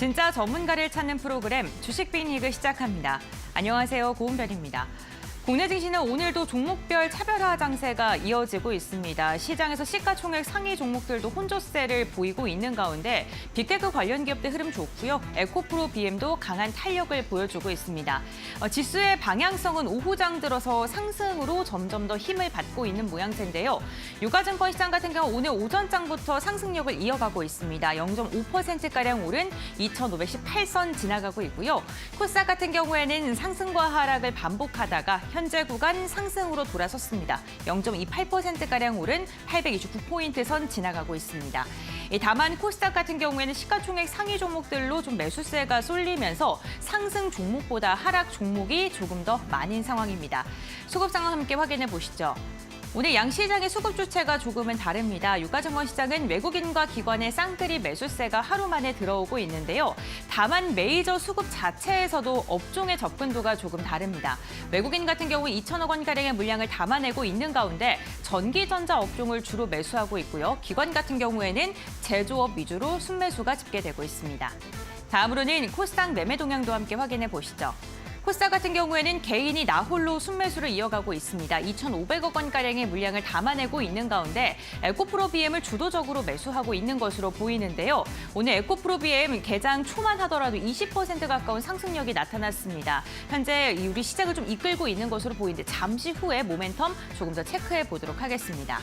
진짜 전문가를 찾는 프로그램 주식 빅리그 시작합니다. 안녕하세요. 고은별입니다. 국내 증시는 오늘도 종목별 차별화 장세가 이어지고 있습니다. 시장에서 시가총액 상위 종목들도 혼조세를 보이고 있는 가운데 빅테크 관련 기업들 흐름 좋고요. 에코프로 BM도 강한 탄력을 보여주고 있습니다. 지수의 방향성은 오후장 들어서 상승으로 점점 더 힘을 받고 있는 모양새인데요. 유가증권 시장 같은 경우 오늘 오전장부터 상승력을 이어가고 있습니다. 0.5%가량 오른 2,518선 지나가고 있고요. 코스닥 같은 경우에는 상승과 하락을 반복하다가 현재 구간 상승으로 돌아섰습니다. 0.28%가량 오른 829포인트 선 지나가고 있습니다. 다만 코스닥 같은 경우에는 시가총액 상위 종목들로 좀 매수세가 쏠리면서 상승 종목보다 하락 종목이 조금 더 많은 상황입니다. 수급 상황 함께 확인해 보시죠. 오늘 양시장의 수급 주체가 조금은 다릅니다. 유가증권 시장은 외국인과 기관의 쌍끌이 매수세가 하루 만에 들어오고 있는데요. 다만 메이저 수급 자체에서도 업종의 접근도가 조금 다릅니다. 외국인 같은 경우 2천억 원가량의 물량을 담아내고 있는 가운데 전기전자 업종을 주로 매수하고 있고요. 기관 같은 경우에는 제조업 위주로 순매수가 집계되고 있습니다. 다음으로는 코스닥 매매 동향도 함께 확인해 보시죠. 코스닥 같은 경우에는 개인이 나홀로 순매수를 이어가고 있습니다. 2,500억 원가량의 물량을 담아내고 있는 가운데 에코프로 BM을 주도적으로 매수하고 있는 것으로 보이는데요. 오늘 에코프로 BM 개장 초만 하더라도 20% 가까운 상승력이 나타났습니다. 현재 우리 시장을 좀 이끌고 있는 것으로 보이는데 잠시 후에 모멘텀 조금 더 체크해 보도록 하겠습니다.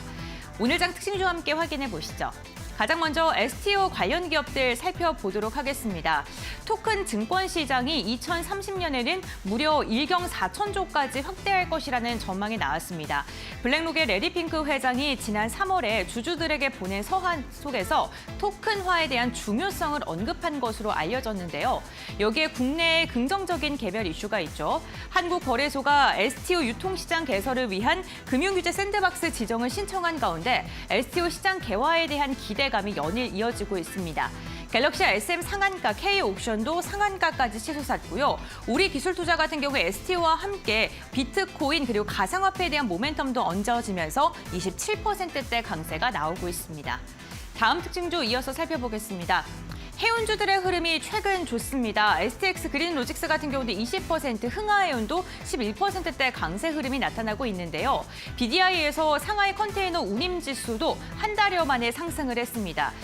오늘 장 특징주 함께 확인해 보시죠. 가장 먼저 STO 관련 기업들 살펴보도록 하겠습니다. 토큰 증권 시장이 2030년에는 무려 1경 4천조까지 확대할 것이라는 전망이 나왔습니다. 블랙록의 레리핑크 회장이 지난 3월에 주주들에게 보낸 서한 속에서 토큰화에 대한 중요성을 언급한 것으로 알려졌는데요. 여기에 국내에 긍정적인 개별 이슈가 있죠. 한국거래소가 STO 유통시장 개설을 위한 금융규제 샌드박스 지정을 신청한 가운데 STO 시장 개화에 대한 기대감이 연일 이어지고 있습니다. 갤럭시 SM 상한가 K옥션도 상한가까지 치솟았고요. 우리 기술투자 같은 경우 STO와 함께 비트코인 그리고 가상화폐에 대한 모멘텀도 얹어지면서 27%대 강세가 나오고 있습니다. 다음 특징도 이어서 살펴보겠습니다. 해운주들의 흐름이 최근 좋습니다. STX 그린로직스 같은 경우도 20%, 흥하해운도 11%대 강세 흐름이 나타나고 있는데요. BDI에서 상하이 컨테이너 운임지수도 한 달여 만에 상승을 했습니다.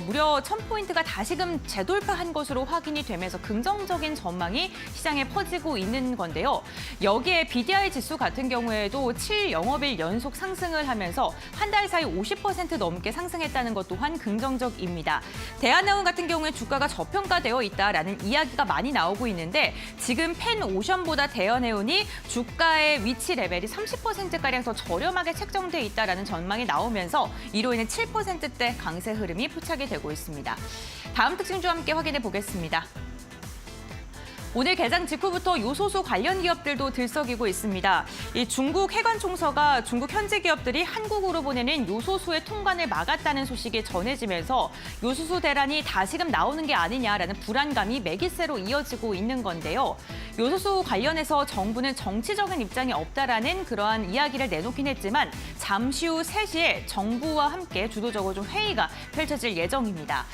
무려 1000포인트가 다시금 재돌파한 것으로 확인이 되면서 긍정적인 전망이 시장에 퍼지고 있는 건데요. 여기에 BDI 지수 같은 경우에도 7영업일 연속 상승을 하면서 한 달 사이 50% 넘게 상승했다는 것 또한 긍정적입니다. 대한해운 같은 경우에 주가가 저평가되어 있다라는 이야기가 많이 나오고 있는데 지금 펜오션보다 대한해운이 주가의 위치 레벨이 30%가량 더 저렴하게 책정돼 있다라는 전망이 나오면서 이로 인해 7%대 강세 흐름이 포착이 되고 있습니다. 다음 특징주 함께 확인해 보겠습니다. 오늘 개장 직후부터 요소수 관련 기업들도 들썩이고 있습니다. 이 중국 해관 총서가 중국 현지 기업들이 한국으로 보내는 요소수의 통관을 막았다는 소식이 전해지면서 요소수 대란이 다시금 나오는 게 아니냐라는 불안감이 매기세로 이어지고 있는 건데요. 요소수 관련해서 정부는 정치적인 입장이 없다라는 그러한 이야기를 내놓긴 했지만 잠시 후 3시에 정부와 함께 주도적으로 좀 회의가 펼쳐질 예정입니다.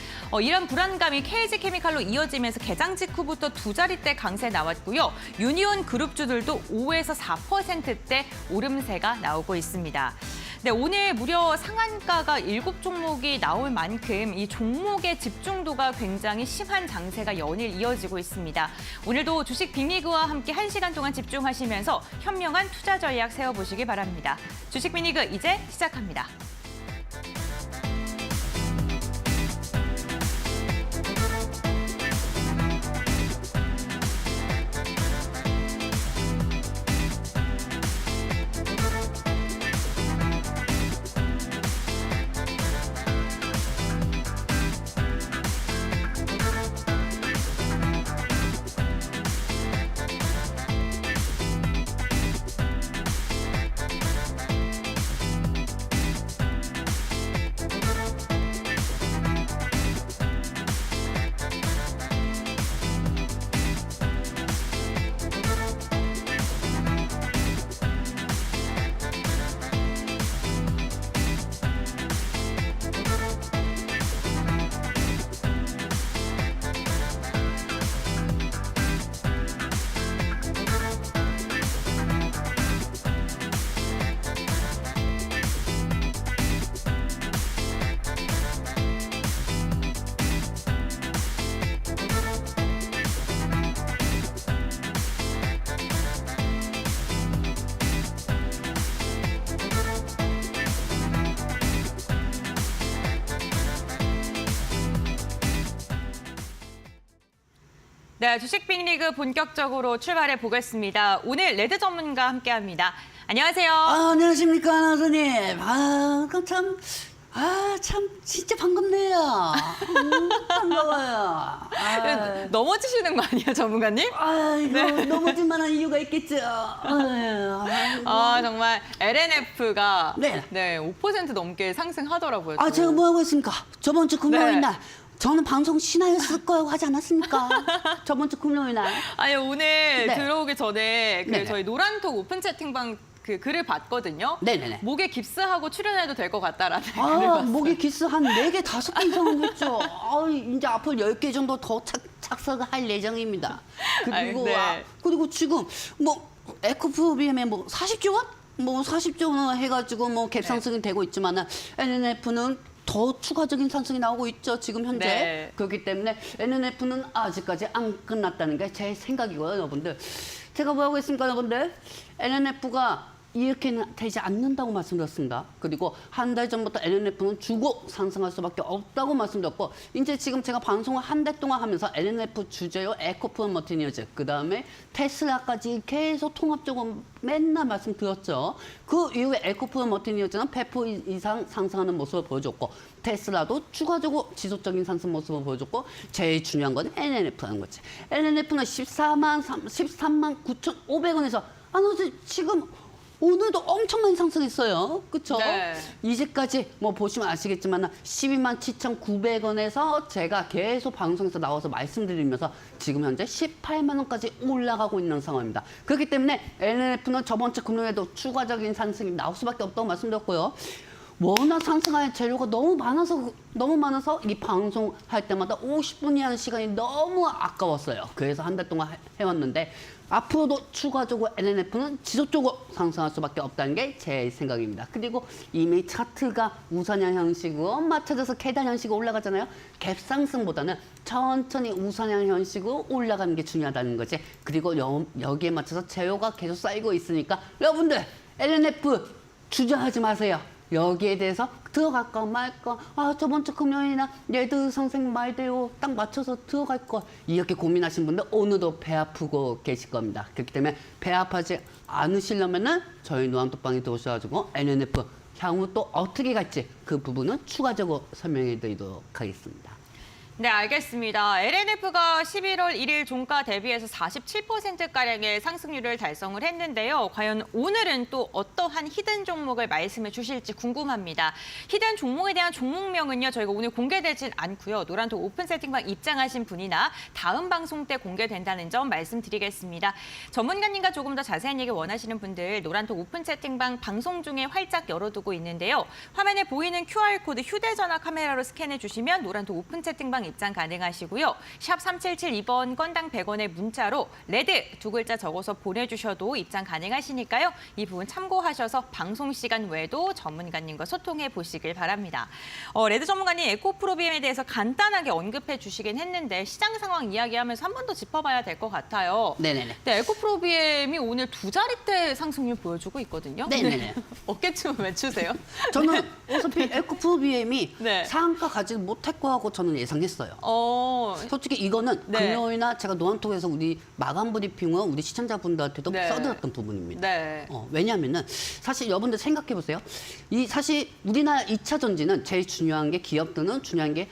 이런 불안감이 KG케미칼로 이어지면서 개장 직후부터 두 자릿대 강세 나왔고요. 유니온 그룹주들도 5에서 4%대 오름세가 나오고 있습니다. 네, 오늘 무려 상한가가 7종목이 나올 만큼 이 종목의 집중도가 굉장히 심한 장세가 연일 이어지고 있습니다. 오늘도 주식 빅리그와 함께 1시간 동안 집중하시면서 현명한 투자 전략 세워보시기 바랍니다. 주식 빅리그 이제 시작합니다. 네, 주식 빅리그 본격적으로 출발해 보겠습니다. 오늘 레드 전문가 함께합니다. 안녕하세요. 안녕하십니까, 아나운서님. 참, 진짜 반갑네요. 반가워요. 넘어지시는 거 아니에요, 전문가님? 이거 넘어질 만한 이유가 있겠죠. 정말 LNF가 네. 5% 넘게 상승하더라고요. 제가 뭐 하고 있습니까? 저번 주 금요일 네. 날. 저는 방송 신화였을 거라고 하지 않았습니까? 저번 주 금요일 날. 아니, 오늘 네. 들어오기 전에 네네. 저희 노란톡 오픈 채팅방 그 글을 봤거든요. 네네네. 목에 깁스하고 출연해도 될 것 같다라는 글을 봤어요. 목에 기스 한 4개, 5개 이상은 했죠. 이제 앞으로 10개 정도 더 착석할 예정입니다. 그리고, 네. 그리고 지금 에코프로비엠에 40조 원? 40조 원 해가지고 갭상승이 되고 있지만은 NNF는 더 추가적인 상승이 나오고 있죠, 지금 현재. 네. 그렇기 때문에 NNF는 아직까지 안 끝났다는 게 제 생각이고요, 여러분들. 제가 뭐 하고 있습니까, 여러분들? NNF가 이렇게는 되지 않는다고 말씀드렸습니다. 그리고 한 달 전부터 NNF는 주고 상승할 수밖에 없다고 말씀드렸고, 이제 지금 제가 방송을 한 달 동안 하면서 NNF 주제요, 에코프로 머티니어즈, 그 다음에 테슬라까지 계속 통합적으로 맨날 말씀드렸죠. 그 이후에 에코프로 머티니어즈는 100% 이상 상승하는 모습을 보여줬고, 테슬라도 추가적으로 지속적인 상승 모습을 보여줬고, 제일 중요한 건 NNF라는 거지. NNF는 13만 9,500원에서 지금 오늘도 엄청 많이 상승했어요. 그렇죠? 네. 이제까지 보시면 아시겠지만 12만 7,900원에서 제가 계속 방송에서 나와서 말씀드리면서 지금 현재 18만 원까지 올라가고 있는 상황입니다. 그렇기 때문에 NNF는 저번 주 금요일에도 추가적인 상승이 나올 수밖에 없다고 말씀드렸고요. 워낙 상승할 재료가 너무 많아서 이 방송할 때마다 50분이 하는 시간이 너무 아까웠어요. 그래서 한 달 동안 해왔는데 앞으로도 추가적으로 NNF는 지속적으로 상승할 수밖에 없다는 게 제 생각입니다. 그리고 이미 차트가 우상향 형식으로 맞춰져서 계단 형식으로 올라가잖아요. 갭 상승보다는 천천히 우상향 형식으로 올라가는 게 중요하다는 거지. 그리고 여기에 맞춰서 재료가 계속 쌓이고 있으니까 여러분들 NNF 주저하지 마세요. 여기에 대해서 들어갈까 말까, 저번 주 금요일이나 레드 상승 말대로 딱 맞춰서 들어갈 거, 이렇게 고민하신 분들 오늘도 배 아프고 계실 겁니다. 그렇기 때문에 배 아파하지 않으시려면은 저희 노안톡방에 들어오셔가지고 NNF 향후 또 어떻게 갈지 그 부분은 추가적으로 설명해 드리도록 하겠습니다. 네, 알겠습니다. LNF가 11월 1일 종가 대비해서 47%가량의 상승률을 달성을 했는데요. 과연 오늘은 또 어떠한 히든 종목을 말씀해 주실지 궁금합니다. 히든 종목에 대한 종목명은요, 저희가 오늘 공개되진 않고요. 노란톡 오픈 세팅방 입장하신 분이나 다음 방송 때 공개된다는 점 말씀드리겠습니다. 전문가님과 조금 더 자세한 얘기 원하시는 분들 노란톡 오픈 세팅방 방송 중에 활짝 열어두고 있는데요. 화면에 보이는 QR코드 휴대전화 카메라로 스캔해 주시면 노란톡 오픈 채팅방 입장 가능하시고요. 샵 3772번 건당 100원의 문자로 레드 두 글자 적어서 보내주셔도 입장 가능하시니까요. 이 부분 참고하셔서 방송 시간 외에도 전문가님과 소통해 보시길 바랍니다. 레드 전문가님 에코프로비엠에 대해서 간단하게 언급해 주시긴 했는데 시장 상황 이야기하면서 한 번 더 짚어봐야 될 것 같아요. 네네네. 네, 에코프로비엠이 오늘 2자릿대 상승률 보여주고 있거든요. 네네네. 어깨춤 외추세요. 저는 어차피 에코프로비엠이 네. 상한가 가지 못할 거라고 저는 예상했어요. 솔직히 이거는 네. 금요일이나 제가 노안톡에서 우리 마감 브리핑을 우리 시청자분들한테도 네. 써드렸던 부분입니다. 네. 왜냐하면은 사실 여러분들 생각해 보세요. 사실 우리나라 2차 전지는 제일 중요한 게 기업들은 중요한 게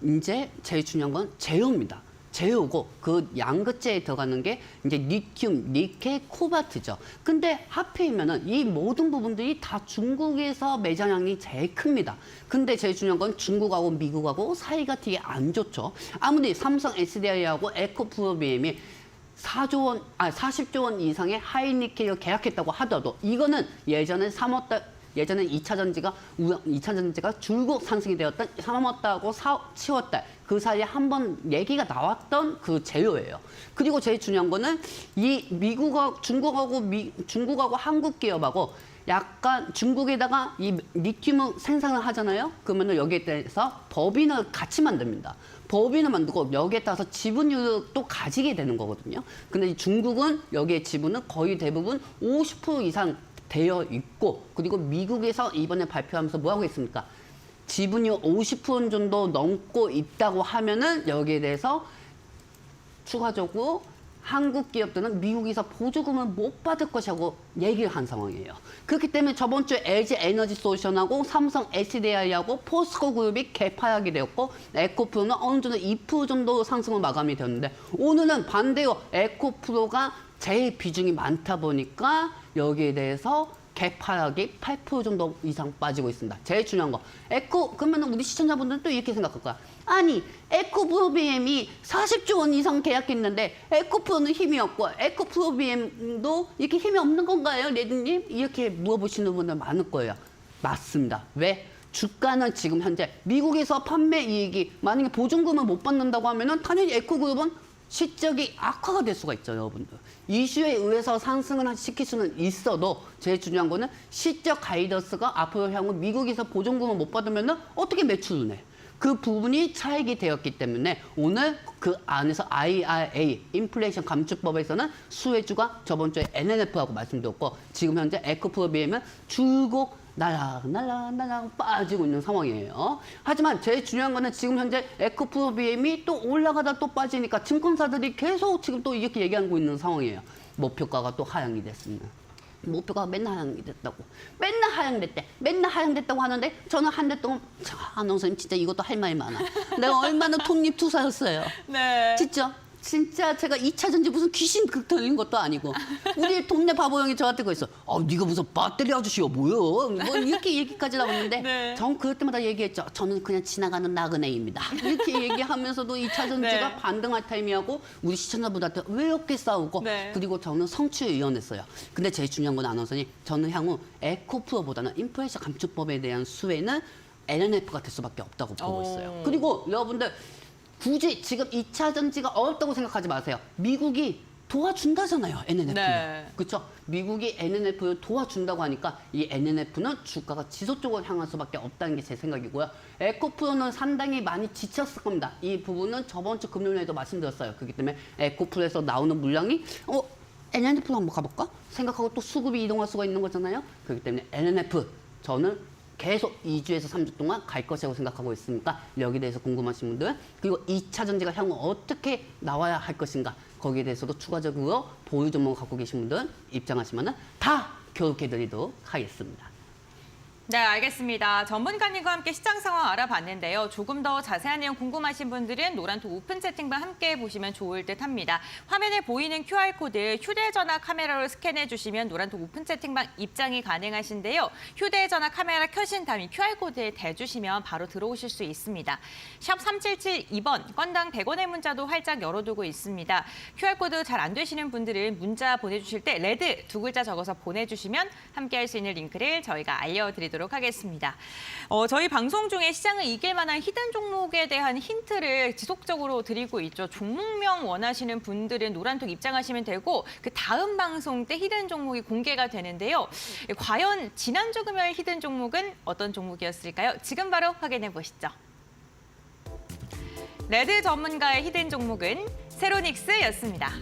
이제 제일 중요한 건 제휴입니다. 제휴고 그 양극재에 들어가는 게 이제 리튬, 니켈, 코발트죠. 근데 하필이면은 이 모든 부분들이 다 중국에서 매장량이 제일 큽니다. 근데 제일 중요한 건 중국하고 미국하고 사이가 되게 안 좋죠. 아무리 삼성 SDI하고 에코프로비엠이 40조 원 이상의 하이니켈을 계약했다고 하더라도 이거는 예전에 2차 전지가 줄곧 상승이 되었던 3월달하고 7월달 그 사이에 한 번 얘기가 나왔던 그 재료예요. 그리고 제일 중요한 거는 이 중국하고 한국 기업하고 약간 중국에다가 이 리튬을 생산을 하잖아요. 그러면 여기에 대해서 법인을 같이 만듭니다. 법인을 만들고 여기에 따라서 지분율을 또 가지게 되는 거거든요. 근데 중국은 여기에 지분은 거의 대부분 50% 이상 되어 있고, 그리고 미국에서 이번에 발표하면서 뭐 하고 있습니까? 지분율 50% 정도 넘고 있다고 하면은 여기에 대해서 추가적으로 한국 기업들은 미국에서 보조금을 못 받을 것이라고 얘기를 한 상황이에요. 그렇기 때문에 저번 주에 LG 에너지 솔루션하고 삼성 SDI하고 포스코 그룹이 개파하게 되었고 에코프로는 어느 정도 2% 정도 상승을 마감이 되었는데 오늘은 반대로 에코프로가 제일 비중이 많다 보니까 여기에 대해서 개파락이 8% 정도 이상 빠지고 있습니다. 제일 중요한 거. 그러면 우리 시청자분들은 또 이렇게 생각할 거야. 아니, 에코프로비엠이 40조 원 이상 계약했는데 에코프로는 힘이 없고 에코프로비엠도 이렇게 힘이 없는 건가요, 레드님? 이렇게 물어보시는 분들 많을 거예요. 맞습니다. 왜? 주가는 지금 현재 미국에서 판매 이익이 만약에 보증금을 못 받는다고 하면은 당연히 에코그룹은 실적이 악화가 될 수가 있죠, 여러분들. 이슈에 의해서 상승을 시킬 수는 있어도 제일 중요한 거는 실적 가이던스가 앞으로 향후 미국에서 보증금을 못 받으면 어떻게 매출을 내? 그 부분이 차익이 되었기 때문에 오늘 그 안에서 IRA, 인플레이션 감축법에서는 수혜주가 저번 주에 NNF라고 말씀드렸고 지금 현재 에코프로비엠은 줄곧 날락 빠지고 있는 상황이에요. 하지만 제일 중요한 거는 지금 현재 에코프로비엠이 또 올라가다 또 빠지니까 증권사들이 계속 지금 또 이렇게 얘기하고 있는 상황이에요. 목표가가 또 하향이 됐습니다. 목표가 맨날 하향이 됐다고. 맨날 하향됐다고 하는데 저는 한 달 동안 아나운서님 진짜 이것도 할 말이 많아. 내가 얼마나 독립 투사였어요. 네. 진짜 제가 2차 전지 무슨 귀신 극터인 것도 아니고 우리 동네 바보 형이 저한테 그랬어. 네가 무슨 배터리 아저씨야 뭐야? 뭐 이렇게 얘기까지 나왔는데 네. 전 그럴 때마다 얘기했죠. 저는 그냥 지나가는 나그네입니다. 이렇게 얘기하면서도 2차 전지가 네. 반등할 타임이하고 우리 시청자분들한테 왜 이렇게 싸우고 네. 그리고 저는 성취를 이어냈어요. 근데 제일 중요한 건 아나운서님 저는 향후 에코프로보다는 인플레이션 감축법에 대한 수혜는 NNF가 될 수밖에 없다고 보고 있어요. 그리고 여러분들 굳이 지금 2차 전지가 어렵다고 생각하지 마세요. 미국이 도와준다잖아요, NNF. 네. 그렇죠? 미국이 NNF를 도와준다고 하니까 이 NNF는 주가가 지속적으로 향할 수밖에 없다는 게 제 생각이고요. 에코프로는 상당히 많이 지쳤을 겁니다. 이 부분은 저번 주 금요일에도 말씀드렸어요. 그렇기 때문에 에코프로에서 나오는 물량이 NNF로 한번 가볼까? 생각하고 또 수급이 이동할 수가 있는 거잖아요. 그렇기 때문에 NNF 저는 계속 2주에서 3주 동안 갈 것이라고 생각하고 있으니까 여기에 대해서 궁금하신 분들 그리고 2차 전지가 향후 어떻게 나와야 할 것인가 거기에 대해서도 추가적으로 보유 종목을 갖고 계신 분들 입장하시면 다 교육해드리도록 하겠습니다. 네, 알겠습니다. 전문가님과 함께 시장 상황 알아봤는데요. 조금 더 자세한 내용 궁금하신 분들은 노란톡 오픈 채팅방 함께 보시면 좋을 듯 합니다. 화면에 보이는 QR코드 휴대전화 카메라로 스캔해 주시면 노란톡 오픈 채팅방 입장이 가능하신데요. 휴대전화 카메라 켜신 다음에 QR코드에 대주시면 바로 들어오실 수 있습니다. 샵 3772번 건당 100원의 문자도 활짝 열어두고 있습니다. QR코드 잘 안 되시는 분들은 문자 보내주실 때 레드 2글자 적어서 보내주시면 함께할 수 있는 링크를 저희가 알려드리도록 하겠습니다. 저희 방송 중에 시장을 이길 만한 히든 종목에 대한 힌트를 지속적으로 드리고 있죠. 종목명 원하시는 분들은 노란톡 입장하시면 되고 그 다음 방송 때 히든 종목이 공개가 되는데요. 과연 지난주 금요일 히든 종목은 어떤 종목이었을까요? 지금 바로 확인해 보시죠. 레드 전문가의 히든 종목은 세로닉스였습니다.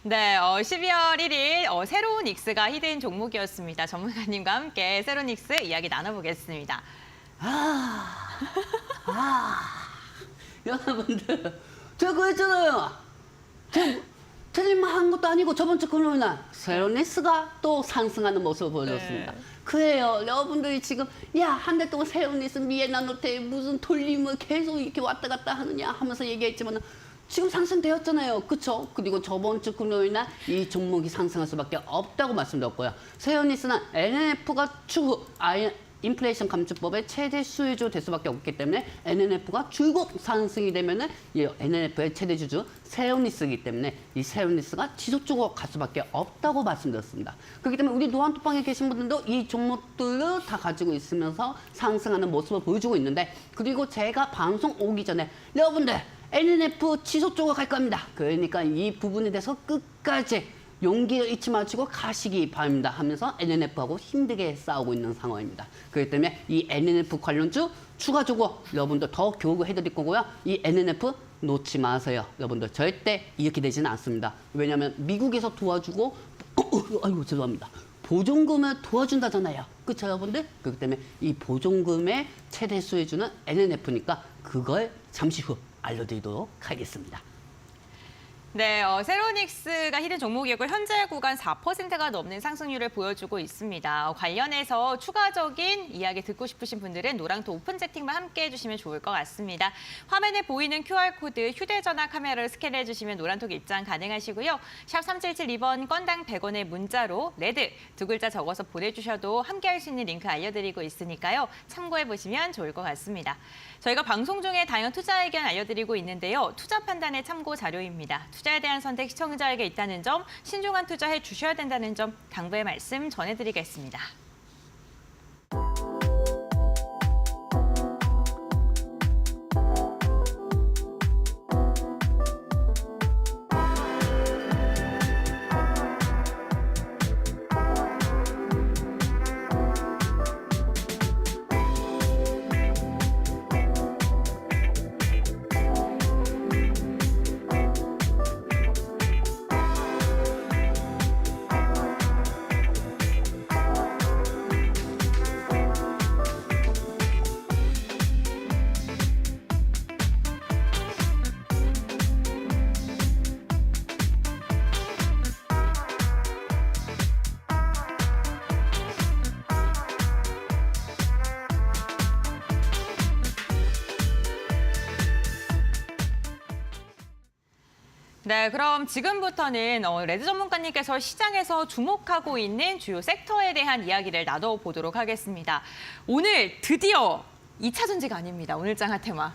네, 12월 1일 새로운 닉스가 히든 종목이었습니다. 전문가님과 함께 새로운 닉스 이야기 나눠보겠습니다. 여러분들 제가 그랬잖아요. 틀릴만 한 것도 아니고 저번 주 금요일 날 세로닉스가 또 상승하는 모습을 보여줬습니다. 네. 그래요. 여러분들이 지금 한 달 동안 세로닉스 미에나노테 무슨 돌림을 계속 이렇게 왔다 갔다 하느냐 하면서 얘기했지만 지금 상승되었잖아요. 그렇죠? 그리고 저번 주 금요일 날 이 종목이 상승할 수밖에 없다고 말씀드렸고요. 세로닉스는 NNF가 추후 인플레이션 감축법의 최대 수혜주 될 수밖에 없기 때문에 NNF가 줄곧 상승이 되면은 이 NNF의 최대 주주 세로닉스이기 때문에 이 세로닉스가 지속적으로 갈 수밖에 없다고 말씀드렸습니다. 그렇기 때문에 우리 노안톡방에 계신 분들도 이 종목들을 다 가지고 있으면서 상승하는 모습을 보여주고 있는데 그리고 제가 방송 오기 전에 여러분들 NNF 지속적으로 갈 겁니다. 그러니까 이 부분에 대해서 끝까지 용기를 잊지 마시고 가시기 바랍니다 하면서 NNF하고 힘들게 싸우고 있는 상황입니다. 그렇기 때문에 이 NNF 관련주 추가적으로 여러분들 더 교육을 해드릴 거고요. 이 NNF 놓지 마세요. 여러분들 절대 이렇게 되지는 않습니다. 왜냐하면 미국에서 도와주고 아이고 죄송합니다. 보존금을 도와준다잖아요. 그렇죠 여러분들? 그렇기 때문에 이 보존금의 최대 수혜주는 NNF니까 그걸 잠시 후 알려드리도록 하겠습니다. 네, 세로닉스가 히든 종목이었고 현재 구간 4%가 넘는 상승률을 보여주고 있습니다. 관련해서 추가적인 이야기 듣고 싶으신 분들은 노랑토 오픈 채팅만 함께 해주시면 좋을 것 같습니다. 화면에 보이는 QR코드 휴대전화 카메라를 스캔해 주시면 노란톡 입장 가능하시고요. 샵 3772번 건당 100원의 문자로 레드 두 글자 적어서 보내주셔도 함께 할 수 있는 링크 알려드리고 있으니까요. 참고해 보시면 좋을 것 같습니다. 저희가 방송 중에 다양한 투자 의견 알려드리고 있는데요. 투자 판단의 참고 자료입니다. 투자에 대한 선택 시청자에게 있다는 점, 신중한 투자해 주셔야 된다는 점 당부의 말씀 전해드리겠습니다. 네, 그럼 지금부터는 레드 전문가님께서 시장에서 주목하고 있는 주요 섹터에 대한 이야기를 나눠보도록 하겠습니다. 오늘 드디어 2차 전지가 아닙니다. 오늘장 핫테마.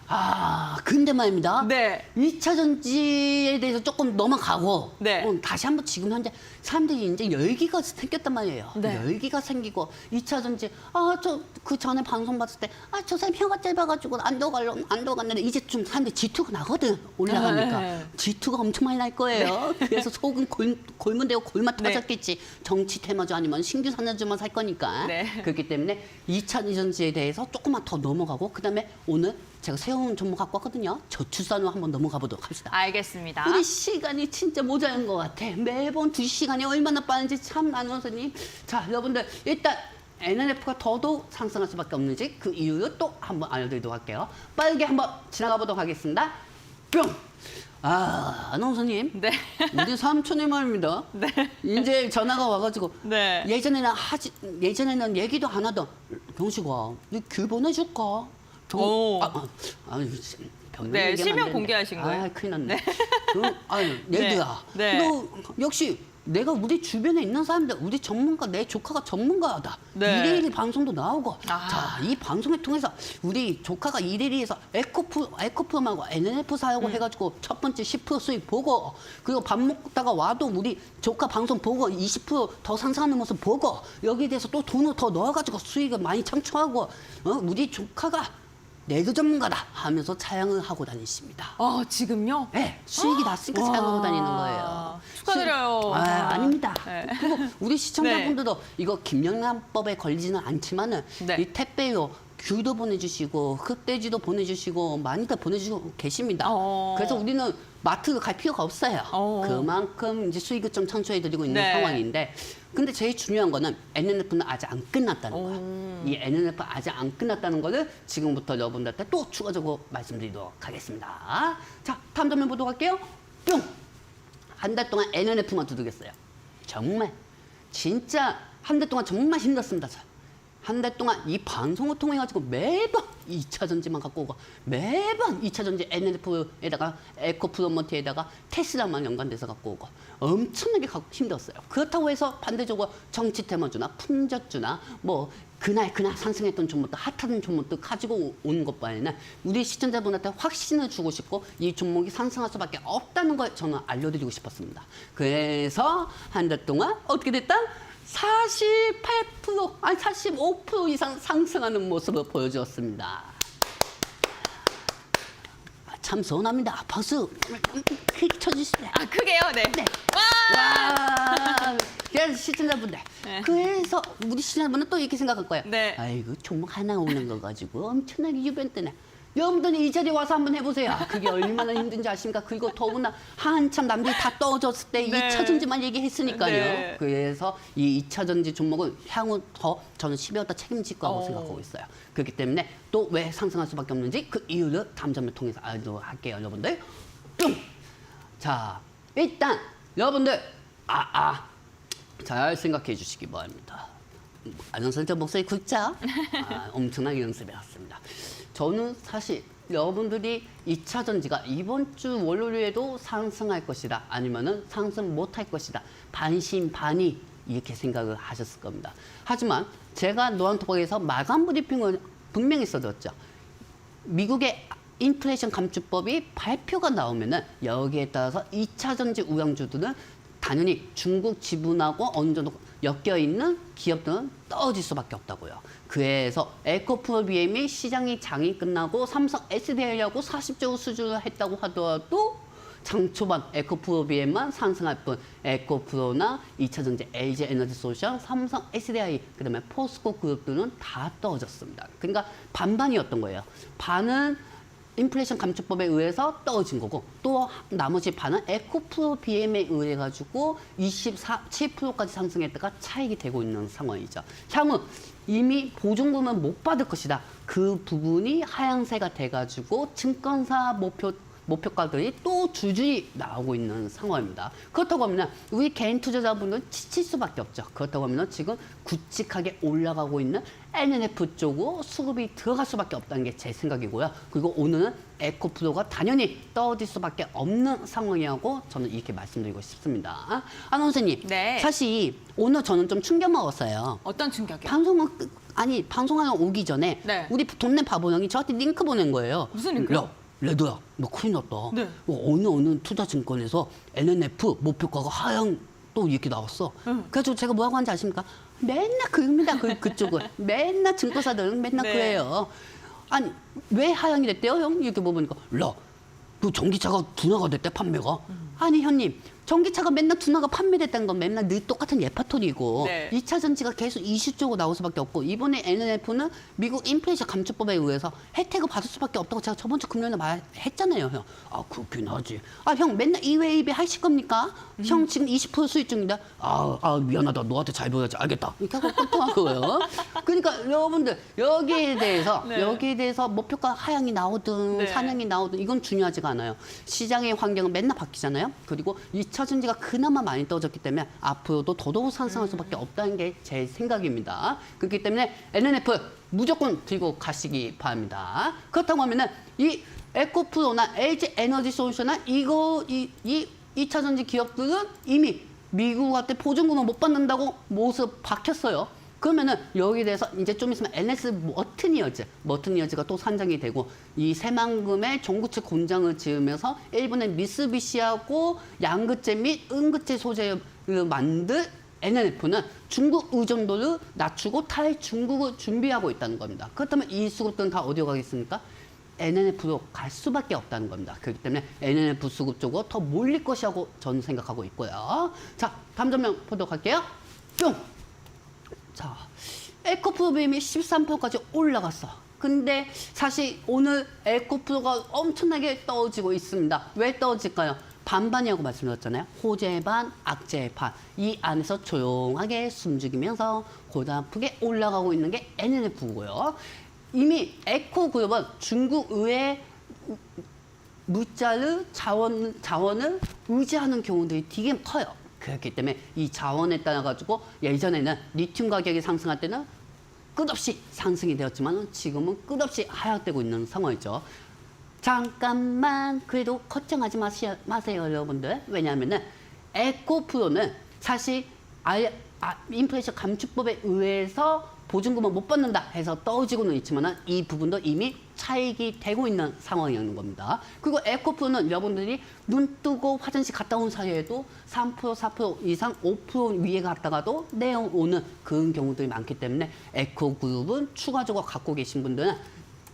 근데 말입니다. 네. 2차 전지에 대해서 조금 넘어가고 네. 다시 한번 지금 현재 사람들이 이제 열기가 생겼단 말이에요. 네. 열기가 생기고 2차 전지 저 그 전에 방송 봤을 때 저 사람 혀가 짧아가지고 안 들어갔는데 이제 좀 사람들이 G2가 나거든. 올라가니까. 네. G2가 엄청 많이 날 거예요. 그래서 속은 골문되고 골맛 네. 터졌겠지. 정치 테마주 아니면 신규 산업주만 살 거니까. 네. 그렇기 때문에 2차 전지에 대해서 조금만 더 넘어가고 그다음에 오늘 제가 새로운 종목 갖고 왔거든요. 저출산으로 한번 넘어가 보도록 합시다. 알겠습니다. 우리 시간이 진짜 모자란 것 같아. 매번 2시간이 얼마나 빠른지 참 아나운서님. 자, 여러분들 일단 NNF가 더더욱 상승할 수밖에 없는지 그 이유를 또 한번 알려드리도록 할게요. 빠르게 한번 지나가 보도록 하겠습니다. 뿅! 아나운서님. 네. 우리 삼촌의 말입니다. 네. 이제 전화가 와가지고 네. 예전에는 얘기도 안 하던 경식아, 네 글 보내줄까? 오. 네, 실명 공개하신 거예요? 큰일 났네. 얘들아, 네. 너 역시 내가 우리 주변에 있는 사람들, 우리 전문가, 내 조카가 전문가다. 네. 이래이래 방송도 나오고. 아. 자, 이 방송을 통해서 우리 조카가 이래이래해서 에코프롬하고 NNF 사라고 해가지고 첫 번째 10% 수익 보고, 그리고 밥 먹다가 와도 우리 조카 방송 보고 20%더 상승하는 모습 보고, 여기에 대해서 또 돈을 더 넣어가지고 수익을 많이 창출하고, 우리 조카가 레드 전문가다 하면서 차양을 하고 다니십니다. 지금요? 네, 수익이 났으니까 차양하고 다니는 거예요. 축하드려요. 아닙니다. 네. 그리고 우리 시청자분들도 이거 김영란법에 걸리지는 않지만은 네. 이 택배로 귤도 보내주시고 흑돼지도 보내주시고 많이들 보내주시고 계십니다. 그래서 우리는 마트 갈 필요가 없어요. 그만큼 이제 수익을 좀 창출해드리고 있는 네. 상황인데, 근데 제일 중요한 거는 NNF는 아직 안 끝났다는 거예요. 이 NNF 아직 안 끝났다는 거를 지금부터 여러분들한테 또 추가적으로 말씀드리도록 하겠습니다. 자, 다음 장면 보도록 할게요. 뿅! 한 달 동안 NNF만 두들겼어요. 정말 진짜 한 달 동안 정말 힘들었습니다. 한 달 동안 이 방송을 통해 가지고 매번 2차 전지만 갖고 오고 매번 2차 전지 NNF에다가 에코프로먼트에다가 테슬라만 연관돼서 갖고 오고 엄청나게 힘들었어요. 그렇다고 해서 반대적으로 정치 테마주나 품절주나 뭐 그날 상승했던 종목들, 핫한 종목들 가지고 오는 것보다는 우리 시청자분한테 확신을 주고 싶고 이 종목이 상승할 수밖에 없다는 걸 저는 알려드리고 싶었습니다. 그래서 한 달 동안 어떻게 됐다? 48%, 아니 45% 이상 상승하는 모습을 보여주었습니다. 참 서운합니다. 박수 크게 쳐주시면. 크게요? 네. 네. 와! 와, 그래서 시청자분들. 네. 그래서 우리 시청자분은 또 이렇게 생각할 거예요. 네. 아이고, 종목 하나 오는 거 가지고 엄청나게 유변뜨네. 여러분들이 이 자리에 와서 한번 해보세요. 그게 얼마나 힘든지 아십니까? 그리고 더구나 한참 남들이 다 떨어졌을 때 네. 2차 전지만 얘기했으니까요. 네. 그래서 이 2차 전지 종목은 향후 더 저는 10여 더 책임질 거라고 어. 생각하고 있어요. 그렇기 때문에 또 왜 상승할 수밖에 없는지 그 이유를 다음 점을 통해서 알도록 할게요, 여러분들. 뚱! 자, 일단 여러분들 잘 생각해 주시기 바랍니다. 안녕선생 목소리 굵죠? 엄청나게 연습해왔습니다. 저는 사실 여러분들이 2차 전지가 이번 주 월요일에도 상승할 것이다. 아니면은 상승 못할 것이다. 반신반의 이렇게 생각을 하셨을 겁니다. 하지만 제가 노란토박에서 마감 브리핑을 분명히 써줬죠. 미국의 인플레이션 감축법이 발표가 나오면은 여기에 따라서 2차 전지 우량주들은 당연히 중국 지분하고 어느 정도 엮여 있는 기업들은 떨어질 수밖에 없다고요. 그래서 에코프로비엠이 시장이 장이 끝나고 삼성 SDI하고 40조 수준을 했다고 하더라도 장 초반 에코프로비엠만 상승할 뿐 에코프로나 2차 전지 LG 에너지 솔루션, 삼성 SDI, 그다음에 포스코 그룹들은 다 떨어졌습니다. 그러니까 반반이었던 거예요. 반은 인플레이션 감축법에 의해서 떨어진 거고 또 나머지 반은 에코프로 BM에 의해 가지고 27%까지 상승했다가 차익이 되고 있는 상황이죠. 향후 이미 보증금은 못 받을 것이다. 그 부분이 하향세가 돼 가지고 증권사 목표가들이 또 줄줄이 나오고 있는 상황입니다. 그렇다고 하면 우리 개인 투자자분들은 지칠 수밖에 없죠. 그렇다고 하면 지금 굵직하게 올라가고 있는 NNF 쪽으로 수급이 들어갈 수밖에 없다는 게 제 생각이고요. 그리고 오늘은 에코프로가 당연히 떨어질 수밖에 없는 상황이라고 저는 이렇게 말씀드리고 싶습니다. 선생님, 네. 사실 오늘 저는 좀 충격 먹었어요. 어떤 충격이요? 방송하러 오기 전에 네. 우리 동네 바보 형이 저한테 링크 보낸 거예요. 무슨 링크요? 야, 레드야, 너 큰일 났다. 네. 어느 투자증권에서 NNF 목표가가 하향 또 이렇게 나왔어. 그래서 제가 뭐라고 하는지 아십니까? 맨날 그럽니다. 그쪽은. 맨날 증권사들은 맨날 네. 그래요. 아니, 왜 하향이 됐대요, 형? 이렇게 물어보니까, 그 전기차가 둔화가 됐대, 판매가. 아니, 형님. 전기차가 맨날 둔화가 판매됐다는 건 맨날 늘 똑같은 예파토리고 네. 2차 전지가 계속 이슈적으로 나올 수밖에 없고 이번에 NNF는 미국 인플레이션 감축법에 의해서 혜택을 받을 수밖에 없다고 제가 저번 주 금요일에 말했잖아요, 형. 그렇긴 하지. 형 맨날 이외입에 하실 겁니까? 형 지금 20% 수익 중인데 미안하다. 너한테 잘 보여야지. 알겠다. 이렇게 하고 끊통한 거예요. 그러니까 여러분들 여기에 대해서 목표가 하향이 나오든 네. 상향이 나오든 이건 중요하지가 않아요. 시장의 환경은 맨날 바뀌잖아요. 그리고 2차 전지가 그나마 많이 떨어졌기 때문에 앞으로도 더더욱 상승할 수밖에 없다는 게 제 생각입니다. 그렇기 때문에 NNF 무조건 들고 가시기 바랍니다. 그렇다고 하면은 이 에코프로나 LG 에너지 솔루션이나 이 2차 전지 기업들은 이미 미국한테 보증금을 못 받는다고 모습 박혔어요. 그러면은 여기에 대해서 이제 좀 있으면 NS 머튼이어즈가 또 산정이 되고 이 새만금의 전구체 공장을 지으면서 일본의 미쓰비시하고 양극재 및 은극재 소재를 만든 NNF는 중국 의존도를 낮추고 탈중국을 준비하고 있다는 겁니다. 그렇다면 이 수급들은 다 어디로 가겠습니까? NNF로 갈 수밖에 없다는 겁니다. 그렇기 때문에 NNF 수급 쪽으로 더 몰릴 것이라고 저는 생각하고 있고요. 자, 다음 장면 보도록 할게요. 뿅! 자, 에코프로비엠이 13%까지 올라갔어. 근데 사실 오늘 에코프로가 엄청나게 떨어지고 있습니다. 왜 떨어질까요? 반반이라고 말씀드렸잖아요. 호재 반, 악재 반. 이 안에서 조용하게 숨죽이면서 고단프게 올라가고 있는 게 NNF고요. 이미 에코그룹은 중국 의회 물자를 자원을 의지하는 경우들이 되게 커요. 그렇기 때문에 이 자원에 따라 가지고 예전에는 리튬 가격이 상승할 때는 끝없이 상승이 되었지만 지금은 끝없이 하락되고 있는 상황이죠. 잠깐만 그래도 걱정하지 마세요 여러분들. 왜냐하면은 에코프로는 사실 인플레이션 감축법에 의해서 보증금을 못 받는다 해서 떨어지고는 있지만 이 부분도 이미 차익이 되고 있는 상황이라는 겁니다. 그리고 에코프로는 여러분들이 눈 뜨고 화장실 갔다 온 사이에도 3%, 4% 이상 5% 위에 갔다가도 내려오는 그런 경우들이 많기 때문에 에코그룹은 추가적으로 갖고 계신 분들은